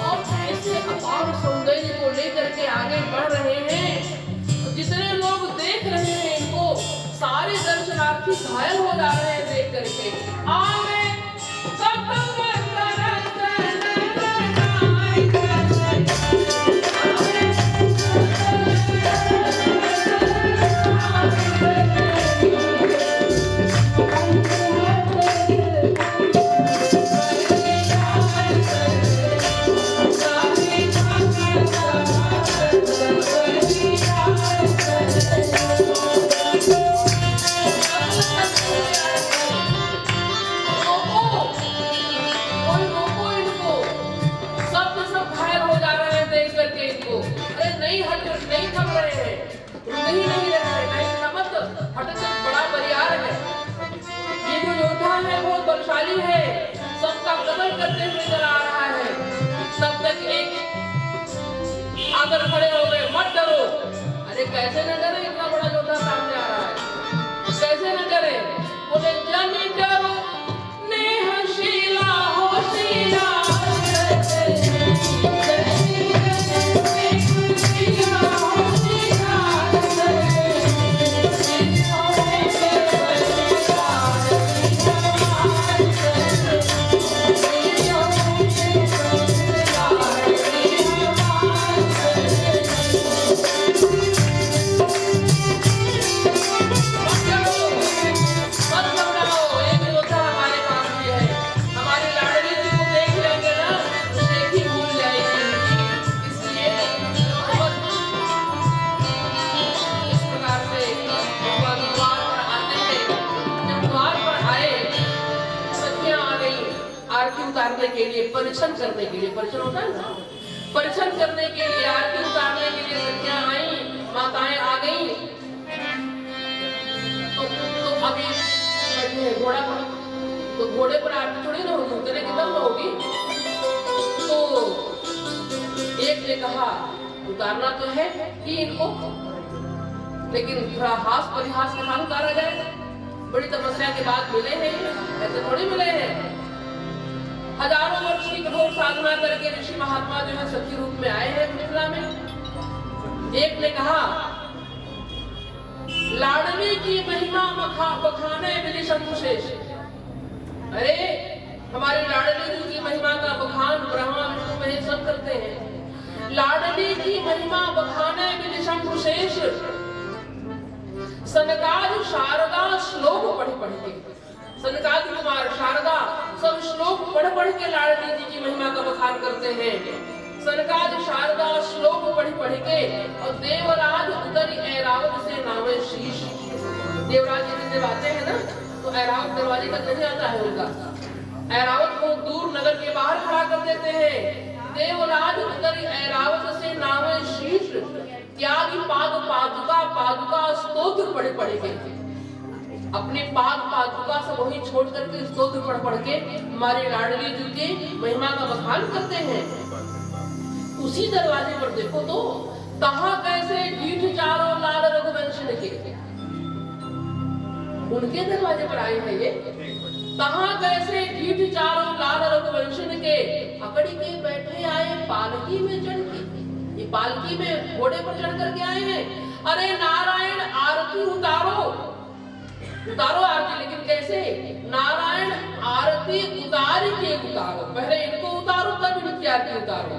और ऐसे अपार सौंदर्य को लेकर के आगे बढ़ रहे हैं। जितने लोग देख रहे हैं इनको, सारे दर्शनार्थी घायल हो जा रहे हैं देख करके। आगे कैसे न डरे, इतना बड़ा योद्धा सामने आ रहा है, कैसे न डरे। बोले जन डरो नेहशीला होशियार उतारने के लिए, परीक्षण करने के लिए, परीक्षण होता है ना, परीक्षण करने के लिए, आरती उतारने के लिए सखियां आई, माताएं आ गई। तो अभी बैठे हैं घोड़ा पर, तो घोड़े पर आरती थोड़ी ना होगी, उतरने की तब होगी। तो एक ने कहा उतारना तो है कि इनको, लेकिन थोड़ा हास परिहास के साथ उतारा जाए, बड़ी तपस्या के बाद मिले हैं, ऐसे थोड़ी मिले हैं। हजारों वर्ष की कठोर साधना करके ऋषि महात्मा जो है सखी रूप में आए हैं मिथिला में। एक ने कहा लाडली की महिमा बखाने विलिशंभु शेष। अरे हमारी लाडली जी की महिमा का बखान ब्रह्मा विष्णु महेश सब करते हैं। लाडली की महिमा बखाने विलिशंभु शेष, सनकादि शारदा श्लोक पढ़ के, सनकादि कुमार शारदा सब श्लोक पढ़ के लाडली जी की महिमा का बखान करते हैं। सनकादि शारदा श्लोक पढ़ के, और देवराज उतरी ऐरावत से नावे शीश। देवराज जी जब आते हैं ना तो ऐरावत दरवाजे तक नहीं आता है उनका, ऐरावत को दूर नगर के बाहर खड़ा कर देते हैं। देवराज उतरी ऐरावत से नावे शीश, त्यागी पादुका स्तोत्र पढ़ के, अपने पादुका से वही छोड़ करके स्तोत्र पढ़ के हमारे लाडली जी की महिमा का बखान करते हैं। उसी दरवाजे पर देखो तो तहा कैसे ढीठ चारों लाल रघुवंश के, उनके दरवाजे पर आए हैं ये। तहा कैसे ढीठ चारों लाल रघुवंश के, अकड़ी के बैठे आए पालकी में चढ़ के, ये पालकी में घोड़े पर चढ़ करके आए हैं। अरे नारायण आरती उतारो, उतारो आरती, लेकिन कैसे? नारायण आरती उतार के उतारो, पहले इनको उतारो तब इनकी आरती उतारो।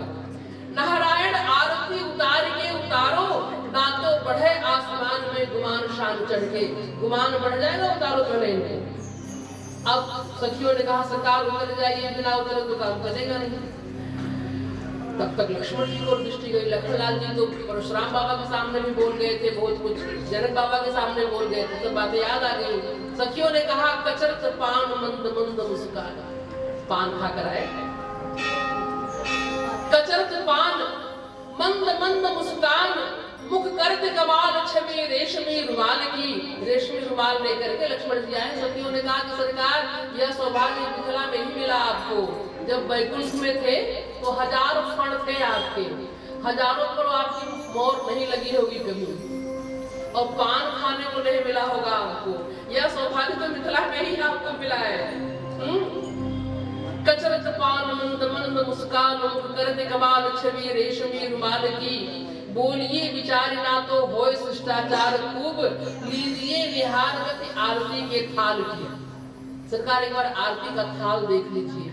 नारायण आरती उतार के उतारो, ना तो बढ़े आसमान में गुमान शान चढ़ के, गुमान बढ़ जाएगा उतारो पहले इनको। अब सखियों ने कहा सरकार उतर जाइए, बिना उतरे तो काम करेगा नहीं। तब तक लक्ष्मण जी को दृष्टि गई। लखनलाल जी तो परशुराम बाबा के सामने भी बोल गए थे, बहुत कुछ जनक बाबा के सामने बोल गए थे, सब बातें याद आ गई। सखियों ने कहा कचरत पान मंद मंद मुस्कान, पान खा कर आए। कचरत पान मंद मंद मुस्कान, मुख करत कमाल छवि रेशमी रुमाल की। रेशमी रुमाल लेकर के लक्ष्मण जी आए। सखियों ने कहा कि सरकार यह सौभाग्य मिथिला में ही मिला आपको। जब बैकुंठ में थे तो हजारों फण थे आपके, हजारों पर आपकी मोहर नहीं लगी होगी कभी, और पान खाने को नहीं मिला होगा आपको। यह सौभाग्य तो मिथिला में ही आपको मिला है। कचरत पान मंद मंद मुस्कान, मुख करत कमाल छवि रेशमी रुमाल की। बोलिए विचार ना तो होए शिष्टाचार खूब, लीजिए विहार गति आरती के थाल की। सरकार एक बार आरती का थाल देख लीजिए।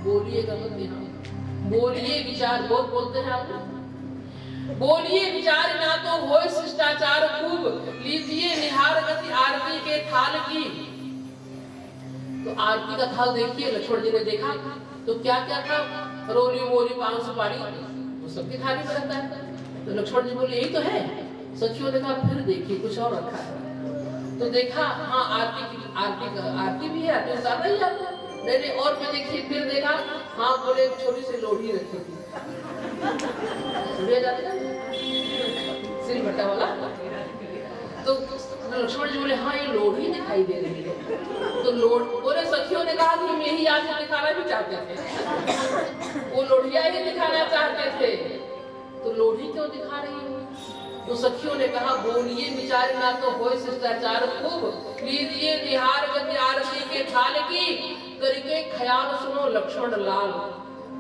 बोलिएगा मत यहाँ, बोलिए विचार, बहुत बोलते हैं आप लोग। बोलिए विचार ना तो होए शिष्टाचार खूब, लीजिए निहार गति आरती के थाल की। तो आरती का थाल देखिए, लक्ष्मण जी ने देखा तो क्या क्या था, रोली मोली पान सुपारी वो सबकी थाली में रहता है। तो लक्ष्मण जी बोले यही तो है। सखियों ने कहा फिर देखिए कुछ और रखा है। तो देखा हाँ आरती भी है, आरती उतारना ही आपको नहीं और भी देखिए। फिर देखा हाँ बोले एक छोटी सी लोढ़ी रखी थी, सिल भट्टा वाला। तो लक्ष्मण जी बोले हाँ ये लोढ़ी दिखाई दे रही है। तो बोले सखियों ने कहा कि हम यही आगे दिखाना भी चाहते थे, वो लोढ़िया ही दिखाना चाहते थे। तो लोढ़ी क्यों दिखा रही है? तो सखियों ने कहा बोलिए विचार ना तो होए शिष्टाचार खूब लीजिए निहार गति आरती के थाल की करके ख्याल सुनो लक्ष्मण लाल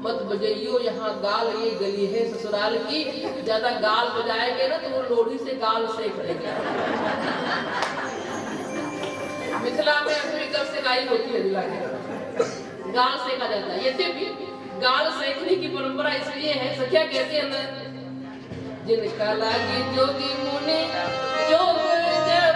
मत बजाइयो यहाँ गाल ये गली है ससुराल की ज्यादा गाल बजाएंगे ना तो वो लोढ़ी से गाल सेक देंगे। मिथिला में अभी कब सेकाई होती है दिला के गाल सेका जाता है। यद्यपि गाल सेकने की परंपरा इसलिए है सखिया कहते हैं ना जिनका लागी जोगी मुनि जोग जब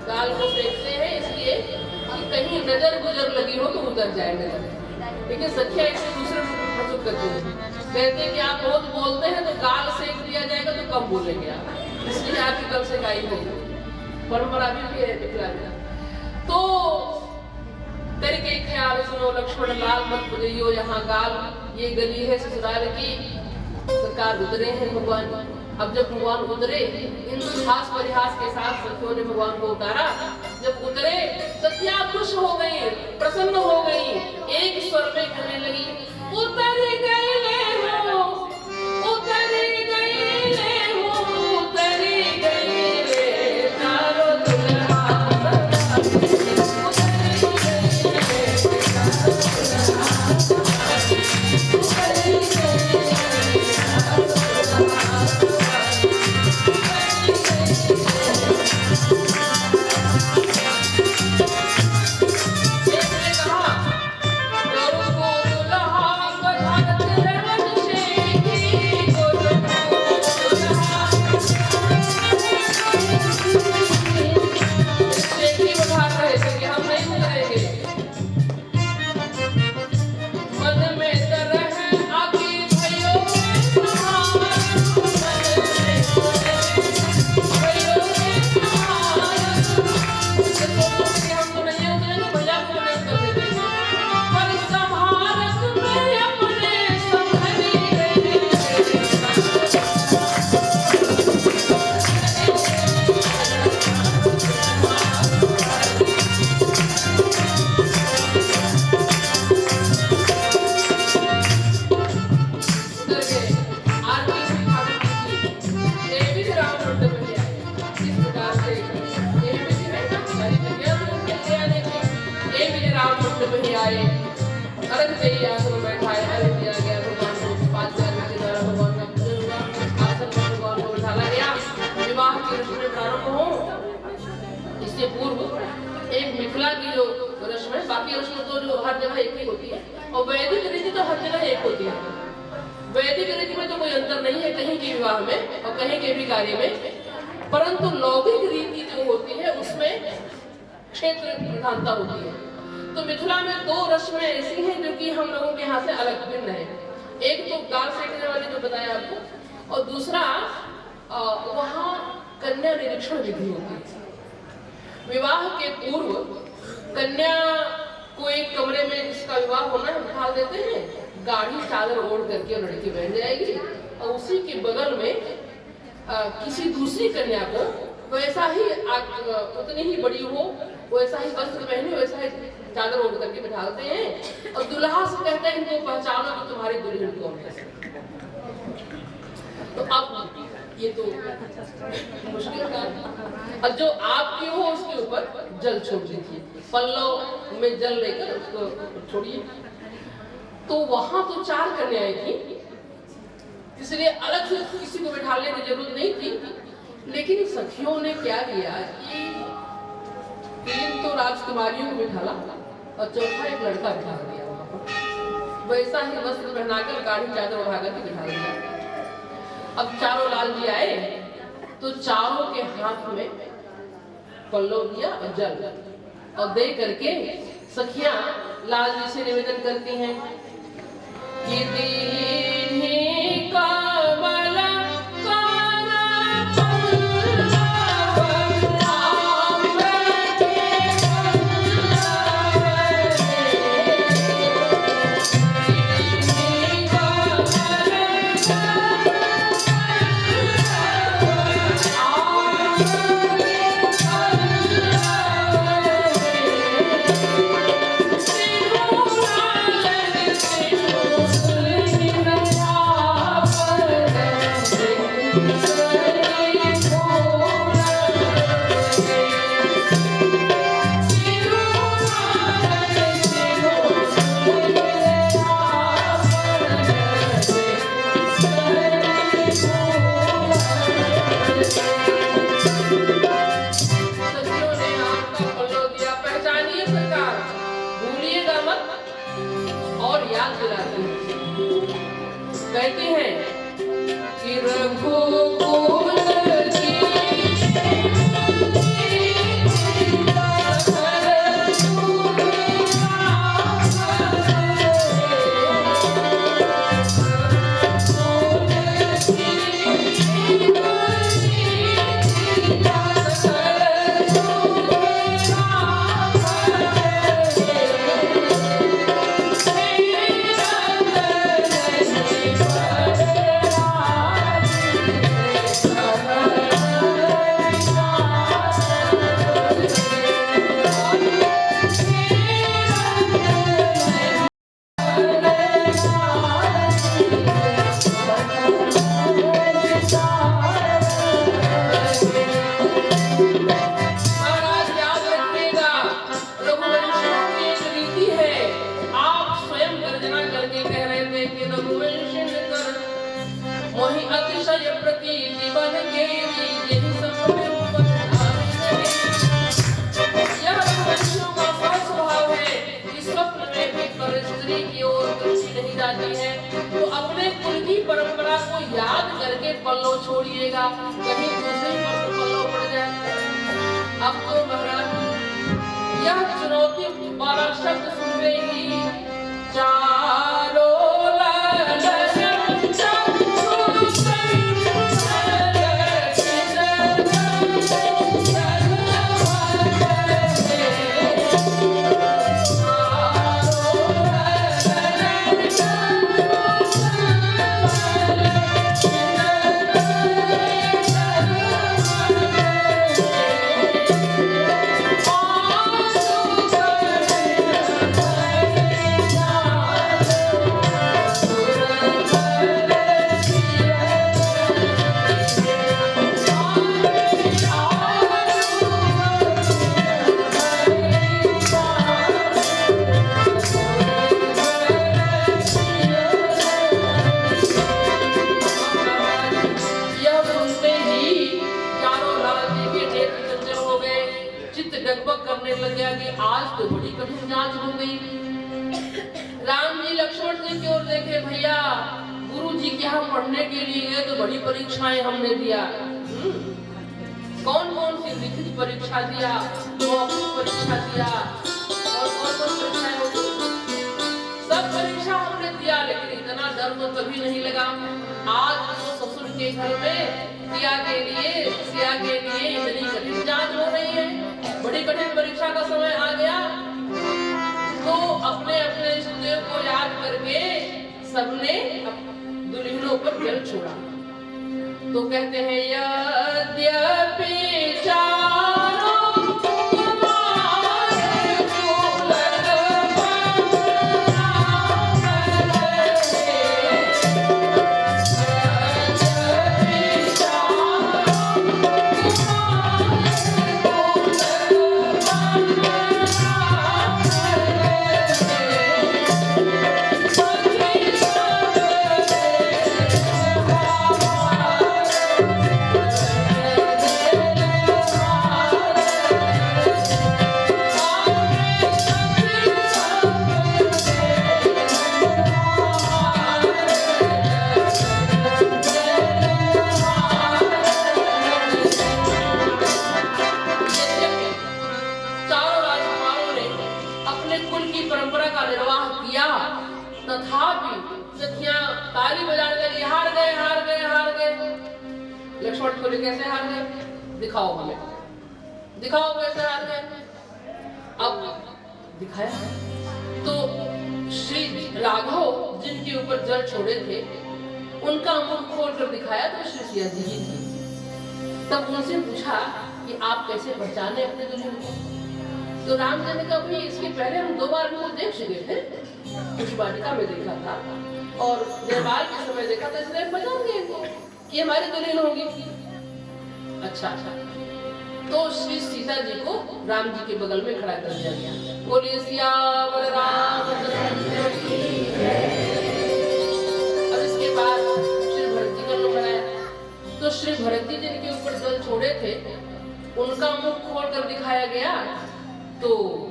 गाल को फेंकते हैं इसलिए कि कहीं नजर गुजर लगी हो तो उतर जाए नजर। लेकिन सखिया इसे दूसरे प्रस्तुत करते हैं कहते हैं कि आप बहुत बोलते हैं तो गाल सेक दिया जाएगा तो कम बोलेंगे आप इसलिए आपकी कल से गाई होगी परंपरा भी है मिथिला में। तो करके ख्याल सुनो लक्ष्मण लाल मत बजाइयो यहाँ गाल ये गली है ससुराल की सरकार उतरे हैं भगवान। अब जब भगवान उतरे इन हास परिहास के साथ सखियों ने भगवान को उतारा जब उतरे सखियां खुश हो गई प्रसन्न हो गई एक स्वर में कहने लगी उतर गए हो उतर गए हो उतर गए तारो दुल्हा मिथिला की जो रस्म है बाकी रस्म तो जो हर जगह एक ही होती है और वैदिक रीति तो हर जगह एक होती है। वैदिक रीति में तो कोई अंतर नहीं है कहीं के विवाह में और कहीं के भी कार्य में, परंतु लौकिक रीति जो होती है उसमें क्षेत्र प्रधानता होती है। तो मिथिला में दो रस्में ऐसी हैं जो कि हम लोगों के यहाँ से अलग भिन्न है। एक तो गाल सेकने वाली जो बताया आपको और दूसरा वहाँ कन्या निरीक्षण विधि होती है। विवाह के पूर्व कन्या को एक कमरे में जिसका विवाह होना है बिठा देते हैं, गाढ़ी चादर ओढ़ करके लड़की बन जाएगी और उसी के बगल में किसी दूसरी कन्या को वैसा ही उतनी ही बड़ी हो वैसा ही वस्त्र पहने वैसा ही चादर ओढ़ करके बिठाते हैं और दुल्हा से कहते हैं इनको पहचानो कि तुम्हारी दुल्हन कौन है। तो अब ये तो मुश्किल काम है। अब जो आपकी हो उसके ऊपर जल छोड़ दीजिए, पल्लव में जल लेकर उसको छोड़िए। तो वहां तो 4 कन्याएं थी, इसलिए अलग से किसी को बिठाने की जरूरत नहीं थी। लेकिन सखियों ने क्या किया कि 3 तो राजकुमारियों को बिठाला और चौथा एक लड़का बिठा दिया वहां पर। वैसा ही वस्त्र पहनाकर गाढ़ी चादर उठाकर के बिठा दिया। अब चारों लाल जी आए तो चारों के हाथ में पल्लव दिया और जल, और दे करके सखियां लाल जी से निवेदन करती हैं कि दीन्ही कमल कहती हैं कि रघुकुल पल्लव छोड़िएगा, कहीं दूसरे पर पल्लव पड़ जाए। अब तो महाराज यह चुनौती वाला शब्द सुनते ही चारों आज तो बड़ी कठिन जांच हो गई। राम जी लक्ष्मण जी की ओर देखे, भैया गुरु जी के यहाँ पढ़ने के लिए गए तो बड़ी परीक्षाएं हमने दिया। कौन कौन सी लिखित परीक्षा दिया, मौखिक परीक्षा दिया और कौन कौन परीक्षाएं होती, सब परीक्षा हमने दिया, लेकिन इतना डर तो कभी नहीं लगा। आज तो ससुर के घर में सिया के लिए इतनी कठिन जांच हो रही है, बड़ी कठिन परीक्षा का समय आ गया। तो अपने अपने इष्टदेव को याद करके सबने दुल्हनों पर जल छोड़ा। तो कहते हैं यद्यपि लक्ष्मण बोले कैसे हार गए, दिखाओ हमें, दिखाओ कैसे हार गए। अब दिखाया तो श्री राघव जिनके ऊपर जल छोड़े थे उनका मुख खोल कर दिखाया तो श्री सिया जी ही थी। तब उनसे पूछा कि आप कैसे पहचाने अपने दुल्हन को। तो राम जी ने कहा भाई इसके पहले हम 2 बार इनको देख चुके थे, कुछ वाटिका में देखा था और निर्माल के समय देखा था, इसलिए पहचान गए इनको कि हमारी दुल्हन होगी। अच्छा अच्छा, तो श्री सीता जी को राम जी के बगल में खड़ा कर दिया गया। बोलिए सियावर रामचंद्र की जय। अब इसके बाद श्री भरत जी का नाम बनाया तो श्री भरत जी जिनके ऊपर जल छोड़े थे उनका मुख खोल कर दिखाया गया तो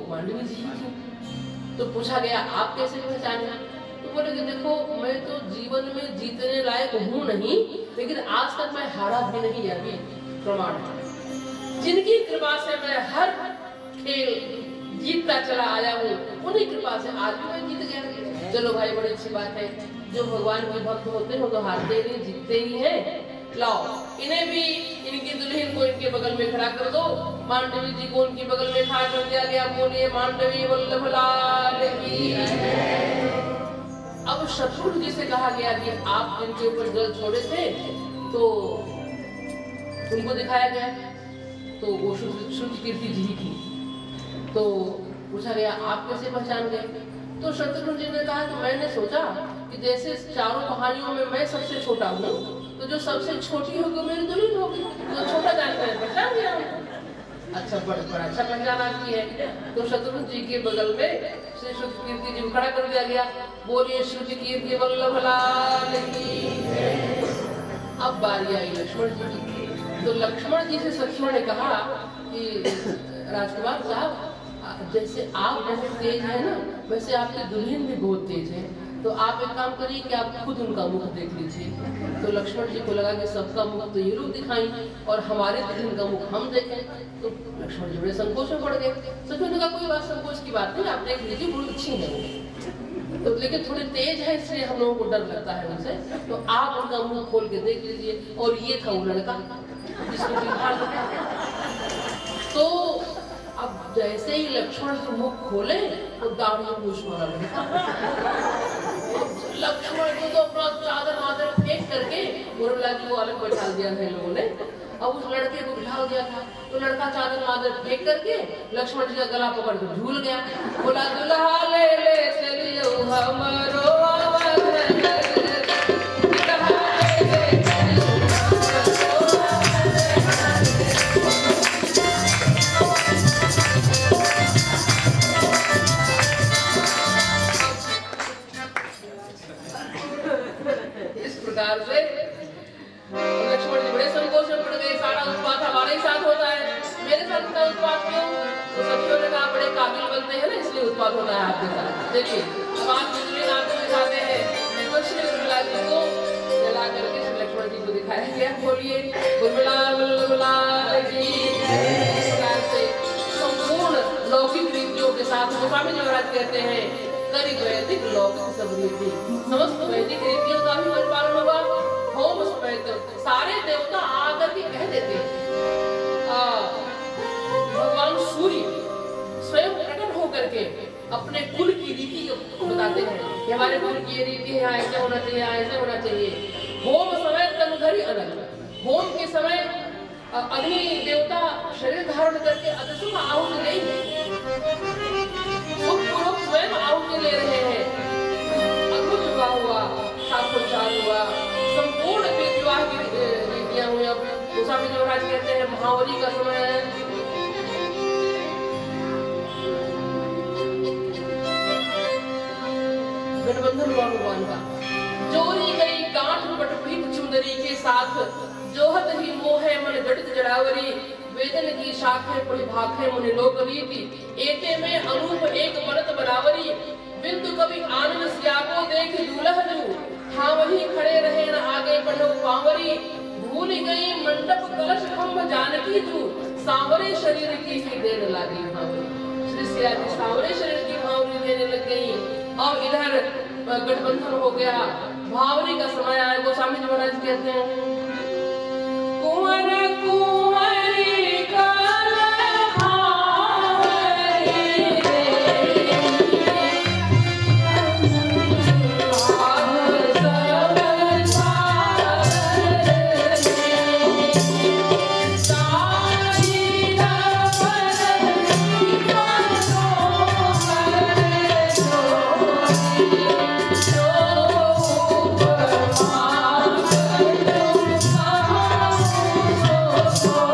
मांडवी जी थी। तो पूछा गया आप कैसे पहचाने। तो बोले कि देखो मैं तो जीवन में जीतने लायक हूँ नहीं, लेकिन आज तक मैं हारा भी नहीं, यह भी प्रमाण है। जिनकी कृपा से मैं हर खेल जीतता चला आया हूँ, उन्हीं कृपा से आज भी मैं जीत गया। चलो भाई बड़ी अच्छी बात है, जो भगवान के भक्त होते हैं तो हारते नहीं जीतते ही हैं। लाओ इन्हें भी इनकी दुल्हन को इनके बगल में खड़ा कर दो। मांडवी जी को उनकी बगल में खड़ा कर दिया गया। बोलिए मांडवी वल्लभ लाल की। अब शत्रुघ्न जी से कहा गया कि आप जिनके ऊपर जल छोड़े थे तो उनको दिखाया गया तो वो श्रुति कीर्ति जी थी। तो पूछा गया आप कैसे पहचान गए। तो शत्रुघ्न जी ने कहा कि मैंने सोचा कि जैसे चारों कहानियों में मैं सबसे छोटा हूँ तो जो सबसे छोटी होगी मेरी दुल्हन होगी, तो छोटा जानता है पहचान गया। अच्छा बड़ा अच्छा पहचान आपकी है। तो शत्रुघ्न जी के बगल में श्री श्रुति कीर्ति जी को खड़ा कर दिया गया। बोलिए श्रुति कीर्ति वल्लभ लाल की। अब बारी आई लक्ष्मण जी की। तो लक्ष्मण जी से सखियों ने कहा कि राजकुमार साहब जैसे आप बहुत तेज है ना, वैसे आपकी दुल्हन भी बहुत तेज है, तो आप एक काम करिए कि आप खुद उनका मुख देख लीजिए। तो लक्ष्मण जी को लगा कि सबका मुख तो ये लोग दिखाएं और हमारे दुल्हन का मुख हम देखें। तो लक्ष्मण जी बड़े संकोच में पड़ गए। सखियों ने कहा कोई बात संकोच की बात नहीं, आप देख लीजिए, बहुत अच्छी है वो, तो लेकिन थोड़ी तेज है इसलिए हम लोगों को डर लगता है उनसे, तो आप उनका मुंह खोल के देख लीजिए। और ये था वो लड़का जिसको बिहार। तो अब जैसे ही लक्ष्मण के मुख खोले तो दाढ़ी में घुस मारा लक्ष्मण को तो अपना चादर वादर फेंक करके मुरला जी को अलग बैठा दिया है लोगों ने। अब उस लड़के को बिठा दिया था तो लड़का चादर वादर फेंक करके लक्ष्मण जी का गला पकड़ के झूल गया। बोला दुल्हा ले ले चलियो हमरो से लक्ष्मण जी बड़े संकोच में पड़ गए। सारा उत्पात हमारे ही साथ होता है, मेरे साथ का उत्पात क्यों। तो सखियों ने कहा बड़े काबिल बनते हैं ना इसलिए उत्पात होता है आपके साथ। देखिए अब आप बिजली नाते दिखाते हैं तो श्री उर्मिला जी को जला करके श्री लक्ष्मण जी को दिखाया गया। बोलिए उर्मिला वल्लभ लाल की। इस प्रकार से संपूर्ण लौकिक रीतियों के साथ गोस्वामी जी महाराज कहते हैं करी वैदिक लौकिक सब रीति, समस्त वैदिक रीतियों का भी परिपालन होगा। होम समेत सारे देवता आकर के कह देते भगवान सूर्य स्वयं प्रकट होकर के अपने कुल की रीति बताते हैं कि हमारे कुल की ये रीति है, ऐसे होना चाहिए, ऐसे होना चाहिए। होम समय तनुधरी अनग, होम के समय अग्नि देवता शरीर धारण करके अदृश्य का आहुति लेंगे, स्वयं आहुति ले रहे हैं। अद्भुत विवाह हुआ, साक्षात्कार हुआ, संपूर्ण विवाह की रीतियां हुई। अब गोस्वामी जी महाराज कहते हैं महावरी का समय है, गठबंधन हुआ भगवान का। जोरी गई गांठ बटप्रीत चुंदरी के साथ, जोहत ही मोहे मन जड़ित जड़ावरी, वेदन की शाखे पढ़ी भाखे मुनि लोक रीति, एके में अनूप एक बनत बरावरी, बिंदु कवि आनंद सियाको देख दूल्हा जू, हाँ वही खड़े रहे न आगे बढ़ो पावरी, भूल गई मंडप कलश खम्भ जानकी जू, सांवरे शरीर की ही देने लगी भावरी। श्री सिया जी सांवरे शरीर की भावरी देने लग गई। और इधर गठबंधन हो गया, भावरी का समय आया। गोस्वामी जी महाराज कहते हैं कुंवर कुंवरी कलहारी रे Oh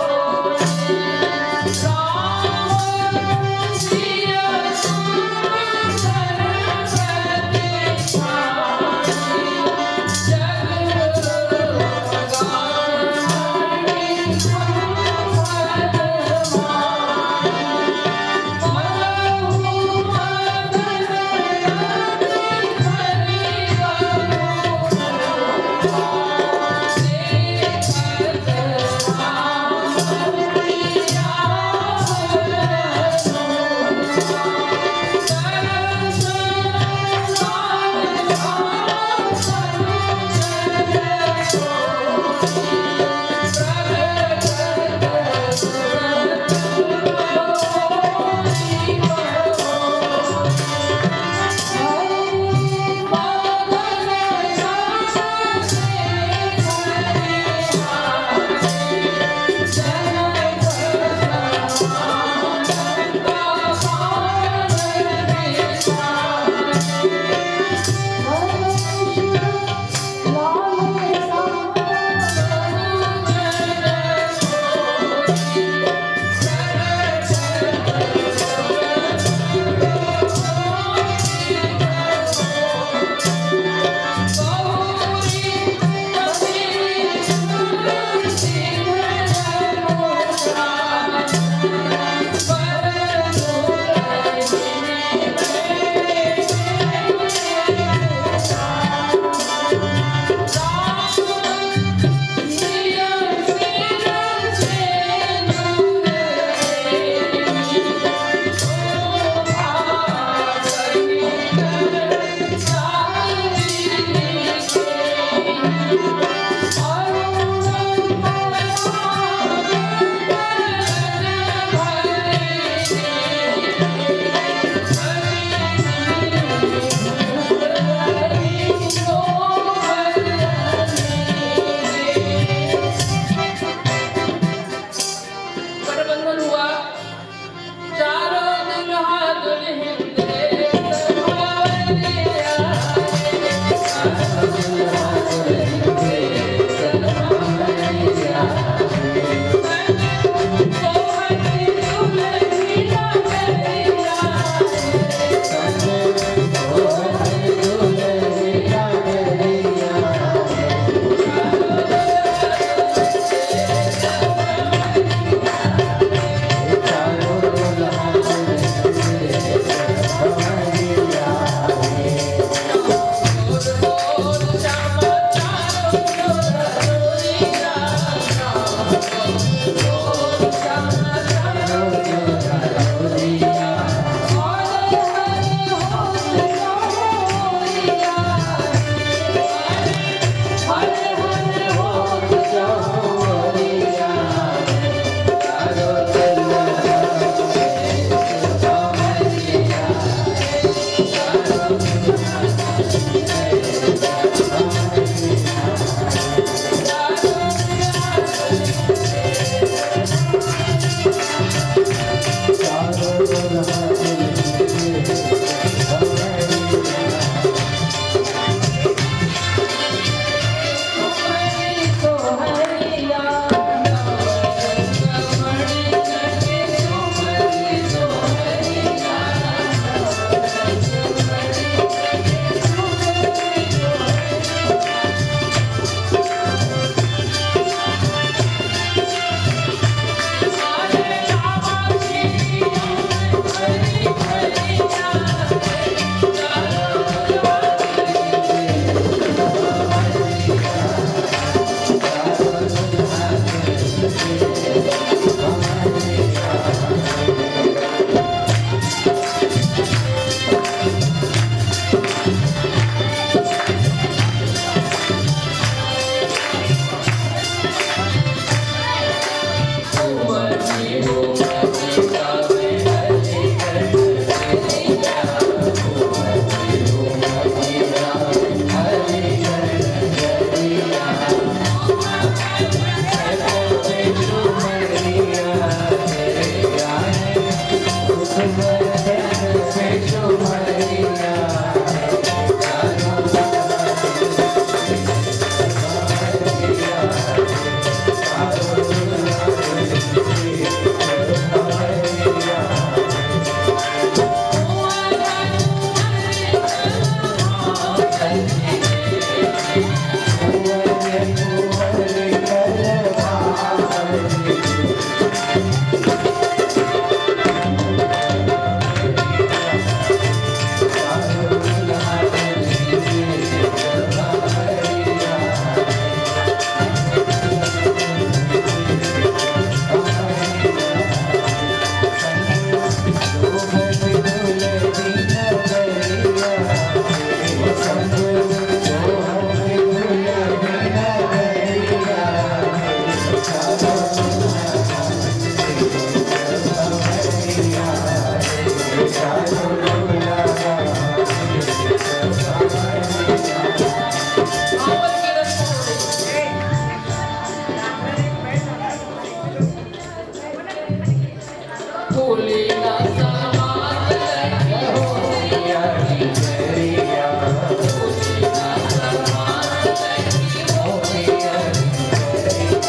फूली ना समात लगी मोतिया की चरिया फूली ना समात लगी मोतिया की चरिया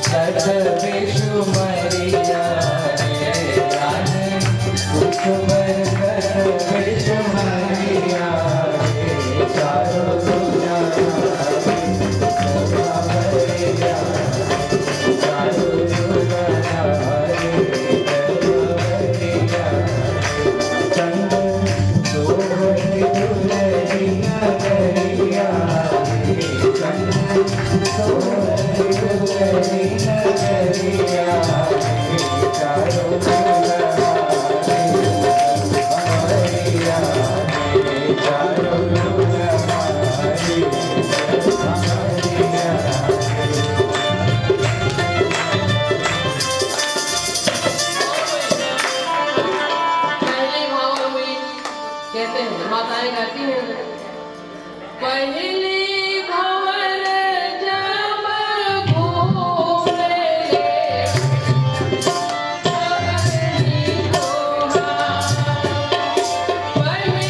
सत विषु मरिया रे रानी सुख बरकत विषु मरिया रे चारों दुनिया मरिया चारों दुनिया चंद सोहनी दुलहिया गरिया चंद सोहनी दुलहिया गरिया चारों दुल्हा हमारिया चारों दुल्हा हमारिया पहली भाव हुई कहते हैं माताएं गाती हैं पहली भंवर जब घूमे पहली दोहा पहली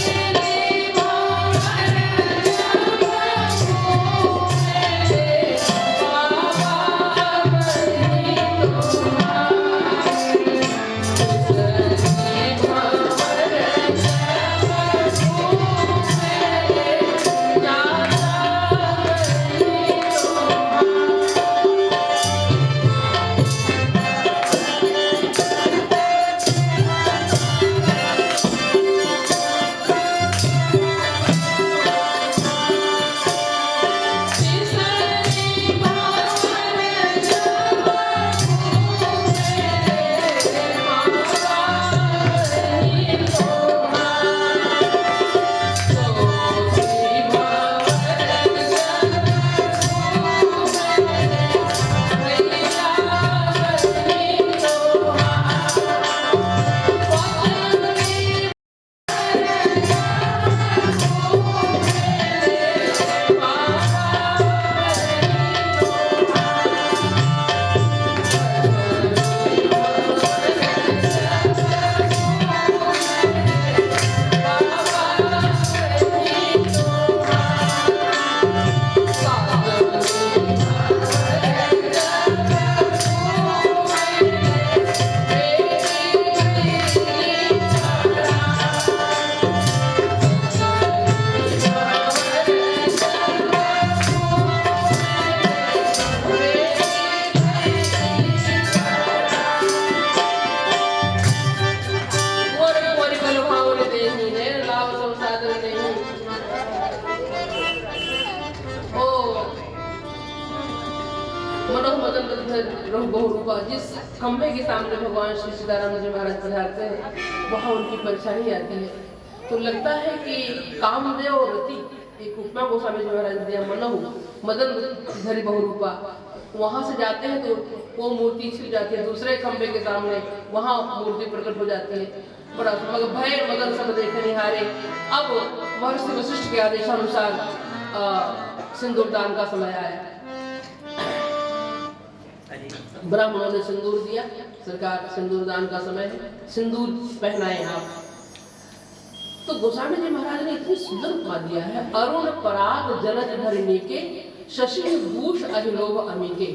भंवर जब घूमे बाबा पहली दोहा बहुरूपा जिस खंभे के सामने भगवान श्री सीताराम जी महाराज पधारते हैं वहाँ उनकी परेशानी आती है तो लगता है कि कामदेव और रति एक उपमा गोस्वामी जी महाराज दिया मनहु मदन धरी बहुरूपा वहाँ से जाते हैं तो वो मूर्ति छिप जाती है दूसरे खंभे के सामने वहाँ मूर्ति प्रकट हो जाती है बड़ा भय मदन सब देखे निहारे। अब महर्षि वशिष्ठ के आदेशानुसार सिंदूरदान का समय आया। ब्राह्मणों ने सिंदूर दिया, सरकार सिंदूरदान का समय है, सिंदूर पहनाए आप। तो गोस्वामी जी महाराज ने इतनी सुंदर उपमा दिया है, अरुण पराग जलज धरिणी के शशि भूष अहिलोभ अमीके।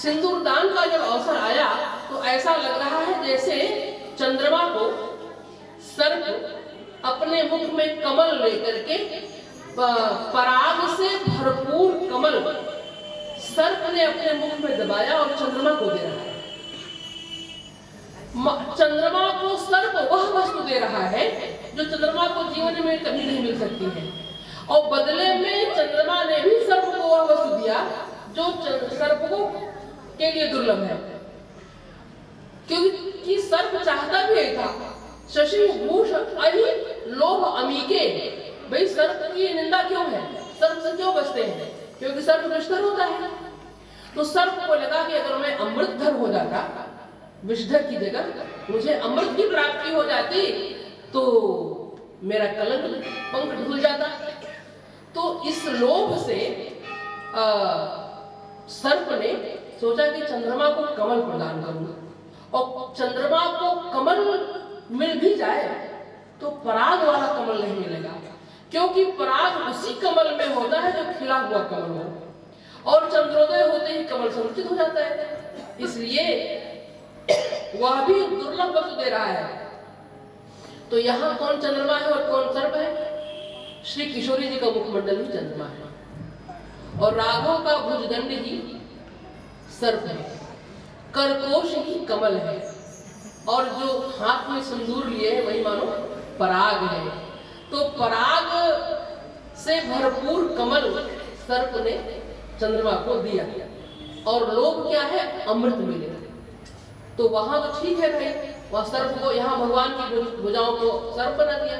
सिंदूरदान का जब अवसर आया तो ऐसा लग रहा है जैसे चंद्रमा को सर्प अपने मुख में कमल लेकर के पराग से भरपूर कमल सर्प ने अपने मुख में दबाया और चंद्रमा को दे रहा है। चंद्रमा को सर्प वह वस्तु दे रहा है जो चंद्रमा को जीवन में कभी नहीं मिल सकती है, और बदले में चंद्रमा ने भी सर्प को वह वस्तु दिया जो सर्प को के लिए दुर्लभ है, क्योंकि सर्प चाहता भी यही था। शशि भूष अहि लोभ अमीके। भाई सर्प की निंदा क्यों है, सर्प से क्यों बचते हैं? क्योंकि सर्प विषधर होता है। तो सर्प को लगा कि अगर मैं अमृतधर हो जाता, विषधर की जगह मुझे अमृत की प्राप्ति हो जाती तो मेरा कलंक पंख धुल जाता। तो इस लोभ से सर्प ने सोचा कि चंद्रमा को कमल प्रदान करूंगा, और चंद्रमा को कमल मिल भी जाए तो पराग वाला कमल नहीं मिलेगा, क्योंकि पराग उसी कमल में होता है जो खिला हुआ कमल हो, और चंद्रोदय होते ही कमल संकुचित हो जाता है। इसलिए वह भी दुर्लभ वस्तु दे रहा है। तो यहाँ कौन चंद्रमा है और कौन सर्प है? श्री किशोरी जी का मुखमंडल ही चंद्रमा है और राघव का भुजदंड ही सर्प है, करकोश ही कमल है, और जो हाथ में सिंदूर लिए है वही मानो पराग है। तो पराग से भरपूर कमल सर्प ने चंद्रमा को दिया, और लोभ क्या है? अमृत मिले। तो वहां तो ठीक है भाई, वहां सर्प को, यहाँ भगवान की भुजाओं को सर्प बना दिया,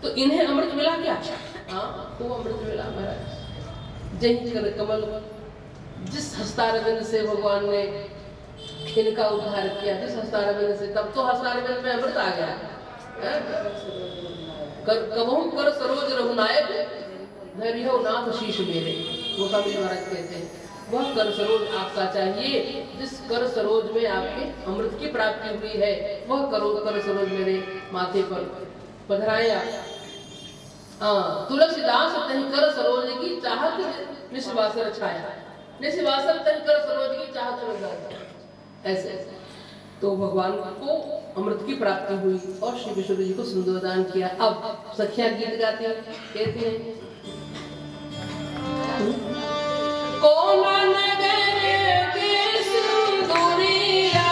तो इन्हें अमृत मिला क्या? हाँ, तो अमृत मिला महाराज। जय कर कमल, जिस हस्तारविंद से भगवान ने इनका उद्धार किया, जिस हस्तारविंद से, तब तो हस्तारविंद में अमृत आ गया। कबहू कर सरोज रघुनायक धैर्य नाथ शीश मेरे, गोस्वामी महाराज कहते हैं वह कर सरोज आपका चाहिए, जिस कर सरोज में आपके अमृत की प्राप्ति हुई है, वह कर सरोज मेरे माथे पर पधराया। तुलसीदास तहि कर सरोज की चाहत निशिवासर छाया, निशिवासर तहि कर सरोज की चाहत में ऐसे। तो भगवान को अमृत की प्राप्ति हुई और श्री किशोरी जी को सिंदूरदान किया। अब सखियां गीत गाती हैं, कहती हैं कौन नगर के सिंदूरिया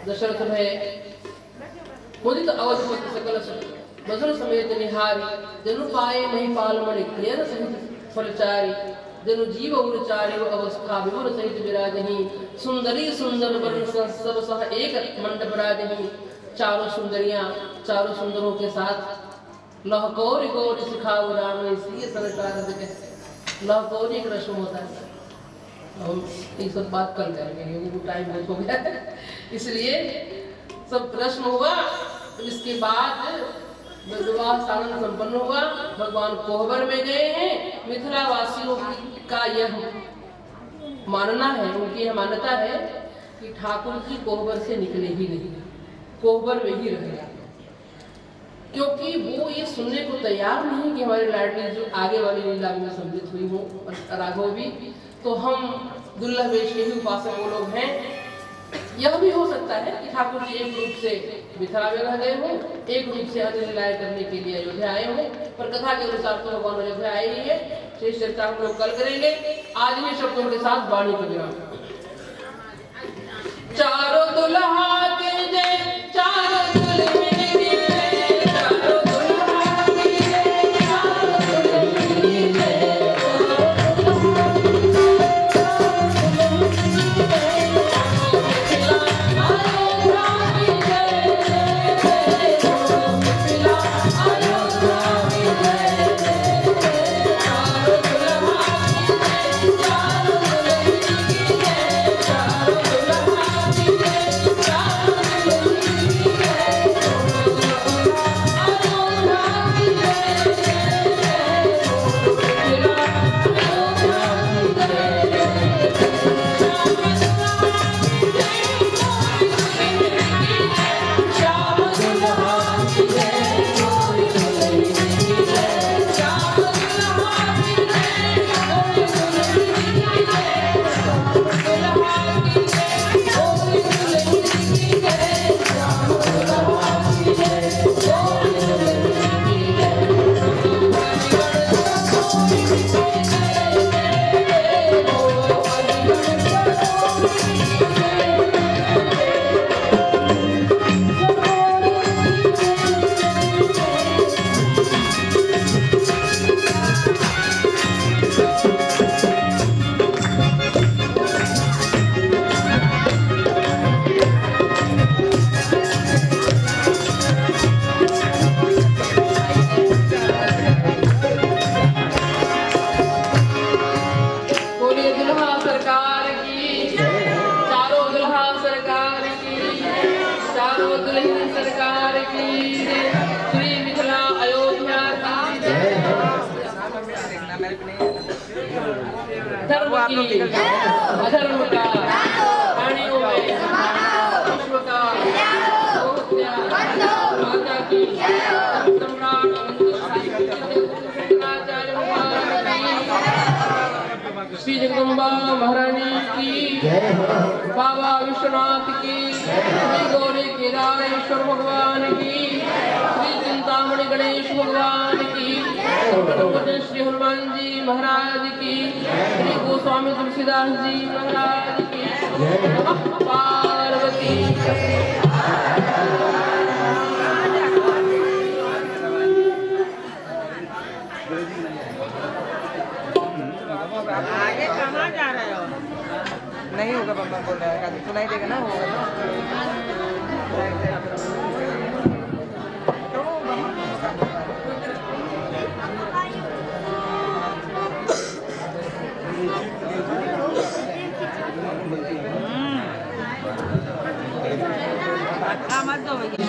दशरथ भय मुदित अवधपति सकल बसुर समेत निहारी, जनु पाए महिपाल मणि क्रियन सहित फलचारी, जनु जीव उरचारी अवस्था विवर सहित विराजही, सुंदरी सुंदर वर्ण सब सह एक मंडप राजही। चारों सुंदरियां चारों सुंदरों के साथ लहकौर गौर सिखाऊ राम, इसलिए सरकार लहकौर एक रस्म होता है। हम ये सब बात कल करेंगे क्योंकि टाइम बहुत हो गया, इसलिए सब रस्म हुआ। इसके बाद विवाह साधन संपन्न हुआ, भगवान कोहबर में गए हैं। मिथिला वासियों का यह मानना है, उनकी यह मान्यता है कि ठाकुर जी कोहबर से निकले ही नहीं, कोहबर में ही रहेगा। क्योंकि वो ये सुनने को तैयार नहीं कि हमारी लाडली जो आगे वाली लीला में सम्मिलित हुई हो राघव भी, तो हम दुर्लभ वेश के ही उपासक वो लोग हैं। यह भी हो सकता है कि ठाकुर जी एक रूप से मिथिला में रह गए हों, एक रूप से अन्य लीलाएं करने के लिए अयोध्या आए हों, पर कथा के अनुसार तो भगवान अयोध्या आए ही है। शेष चर्चा हम लोग कल करेंगे। आज ही शब्दों के साथ वाणी को विराम। चारों दुल्हा के जय, चारों दुल्हन की जय, चारों दुल्हा की जय, चारों दुल्हन की जय, अधर्म का प्राणियों में विश्व का माता की सम्राट श्री जगदम्बा महारानी की, बाबा विश्वनाथ की, श्री गौरी केदारेश्वर भगवान की, श्री चिंतामणि गणेश भगवान की, श्री हनुमान जी महाराज की, श्री गोस्वामी तुलसीदास जी महाराज की। पार्वती आगे कहाँ जा रहे हो? नहीं होगा, बम्बा बोल रहा है, सुनाई देगा ना, होगा ना। मत दो ब्रह्मा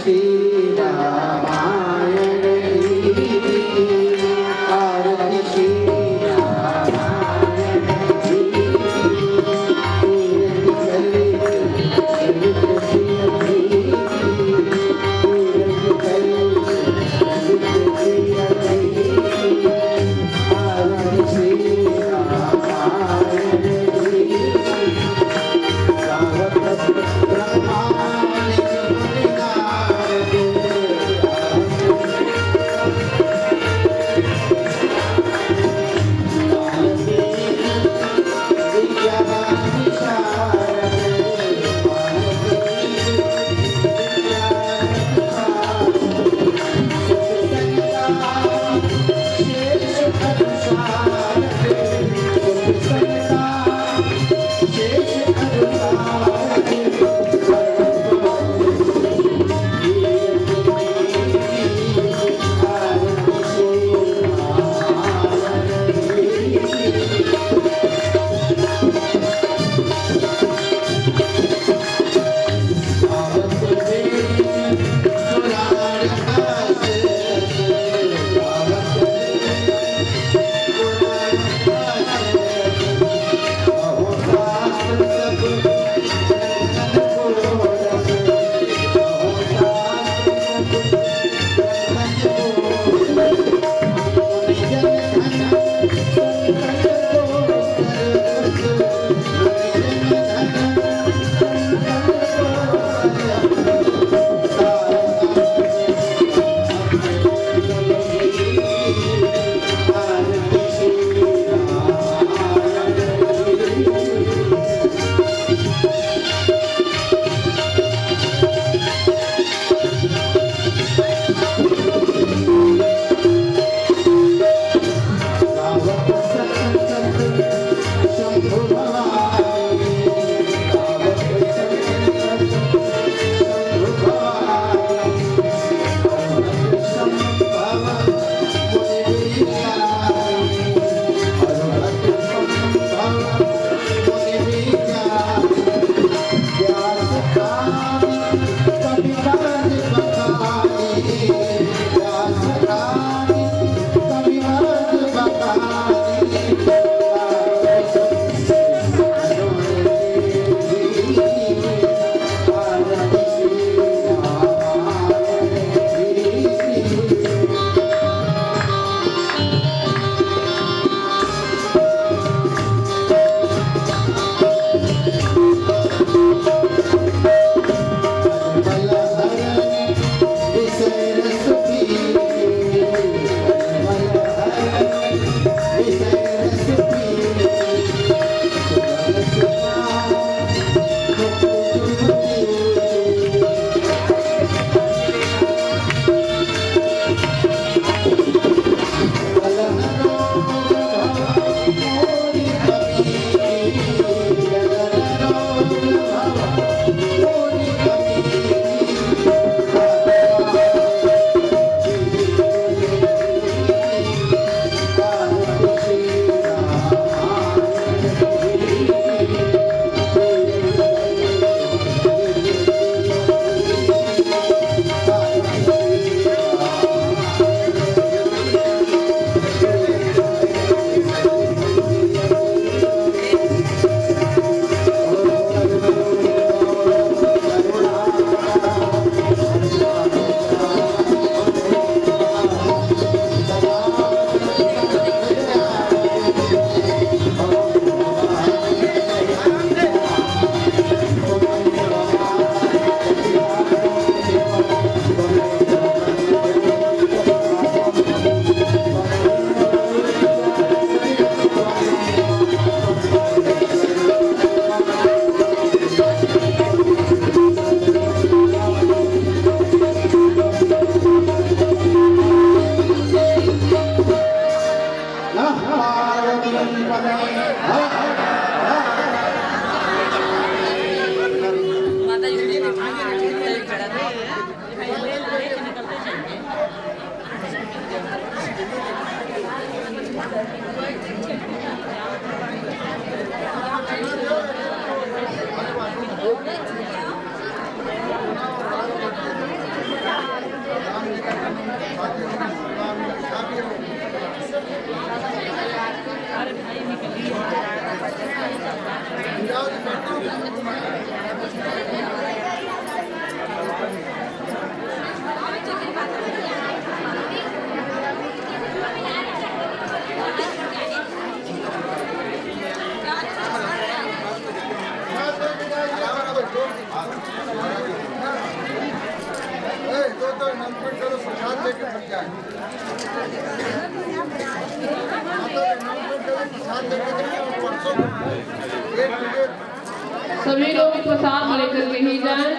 सभी लोग प्रसाद लेकर के ही जाएं।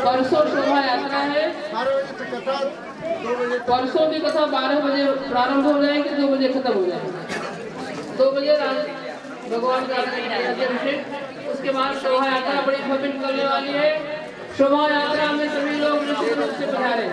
परसों शोभा यात्रा है। परसों की कथा 12 बजे प्रारंभ हो जाएगी, 2 बजे खत्म हो जाएगी। 2 बजे भगवान का अभिषेक, उसके बाद शोभा यात्रा बड़ी भव्य निकलने वाली है। शोभा यात्रा में सभी लोग निश्चित रूप से पधारें।